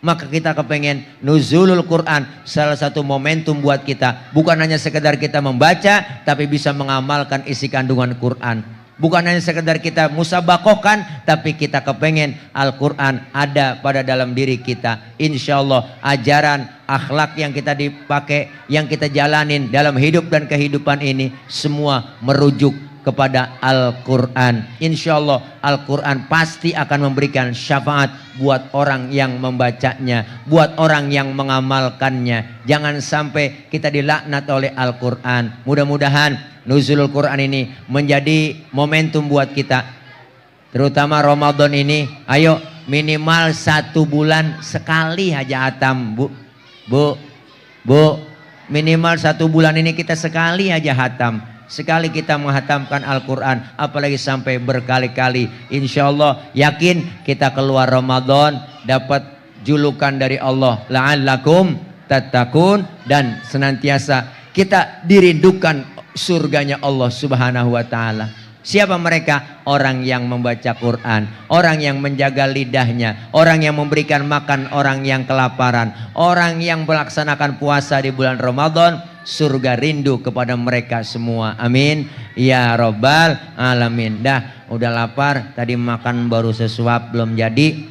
Maka kita kepengen nuzulul Quran salah satu momentum buat kita. Bukan hanya sekedar kita membaca, tapi bisa mengamalkan isi kandungan Quran. Bukan hanya sekedar kita musabakokan, tapi kita kepengen Al-Quran ada pada dalam diri kita. Insya Allah ajaran akhlak yang kita dipakai, yang kita jalanin dalam hidup dan kehidupan ini, semua merujuk kepada Al-Quran. Insya Allah Al-Quran pasti akan memberikan syafaat buat orang yang membacanya, buat orang yang mengamalkannya. Jangan sampai kita dilaknat oleh Al-Quran. Mudah-mudahan nuzulul Quran ini menjadi momentum buat kita, terutama Ramadan ini. Ayo minimal 1 bulan sekali aja hatam, bu, minimal 1 bulan ini kita sekali aja hatam. Sekali kita menghatamkan Al-Quran, apalagi sampai berkali-kali. Insya Allah yakin kita keluar Ramadan dapat julukan dari Allah, la'allakum tattaqun, dan senantiasa kita dirindukan surganya Allah Subhanahu wa ta'ala. Siapa mereka? Orang yang membaca Quran, orang yang menjaga lidahnya, orang yang memberikan makan orang yang kelaparan, orang yang melaksanakan puasa di bulan Ramadan. Surga rindu kepada mereka semua. Amin ya robbal alamin. Dah udah lapar, tadi makan baru sesuap belum jadi.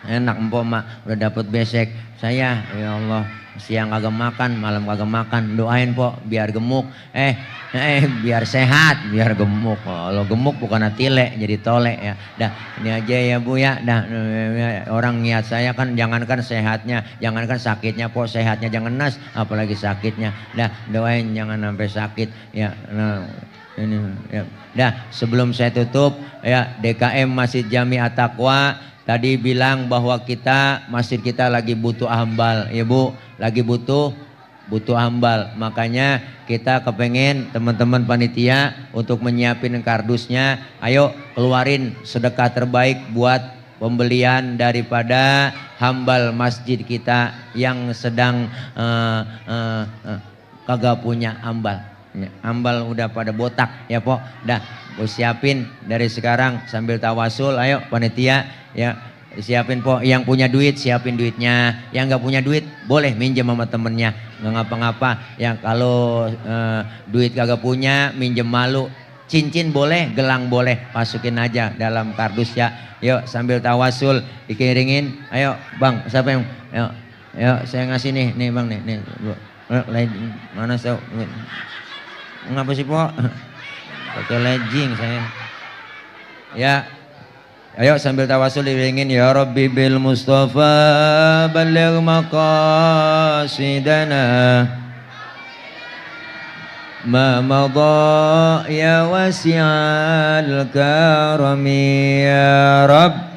Enak empok mak udah dapet besek. Saya ya Allah siang kagak makan, malam kagak makan. Doain pok biar gemuk. Biar sehat, biar gemuk. Kalau gemuk bukan tile jadi tolek ya. Dah ini aja ya bu ya. Dah orang niat saya kan jangankan sehatnya, jangankan sakitnya pok, sehatnya jangan nas, apalagi sakitnya. Dah doain jangan sampai sakit ya. Nah, ini ya. Dah sebelum saya tutup ya, DKM Masjid Jami At-Taqwa tadi bilang bahwa masjid kita lagi butuh hambal ya bu, lagi butuh hambal. Makanya kita kepengen teman-teman panitia untuk menyiapin kardusnya. Ayo keluarin sedekah terbaik buat pembelian daripada hambal masjid kita yang sedang kagak punya hambal. Hambal udah pada botak ya pok. Dah gue siapin dari sekarang sambil tawasul. Ayo panitia ya siapin pok, yang punya duit siapin duitnya, yang nggak punya duit boleh minjem sama temennya, nggak ngapa-ngapa. Yang kalau duit kagak punya minjem malu, cincin boleh, gelang boleh, masukin aja dalam kardus ya. Yuk sambil tawasul dikiringin. Ayo bang, siapa yang yuk saya ngasih nih bang nih mana saya ngapa sih pok pakai legging saya ya. Ayo sambil tawasul diringin. Ya Rabbi bil Mustafa baligh maqasidana ma madha ya wasi'al karami ya Rabb.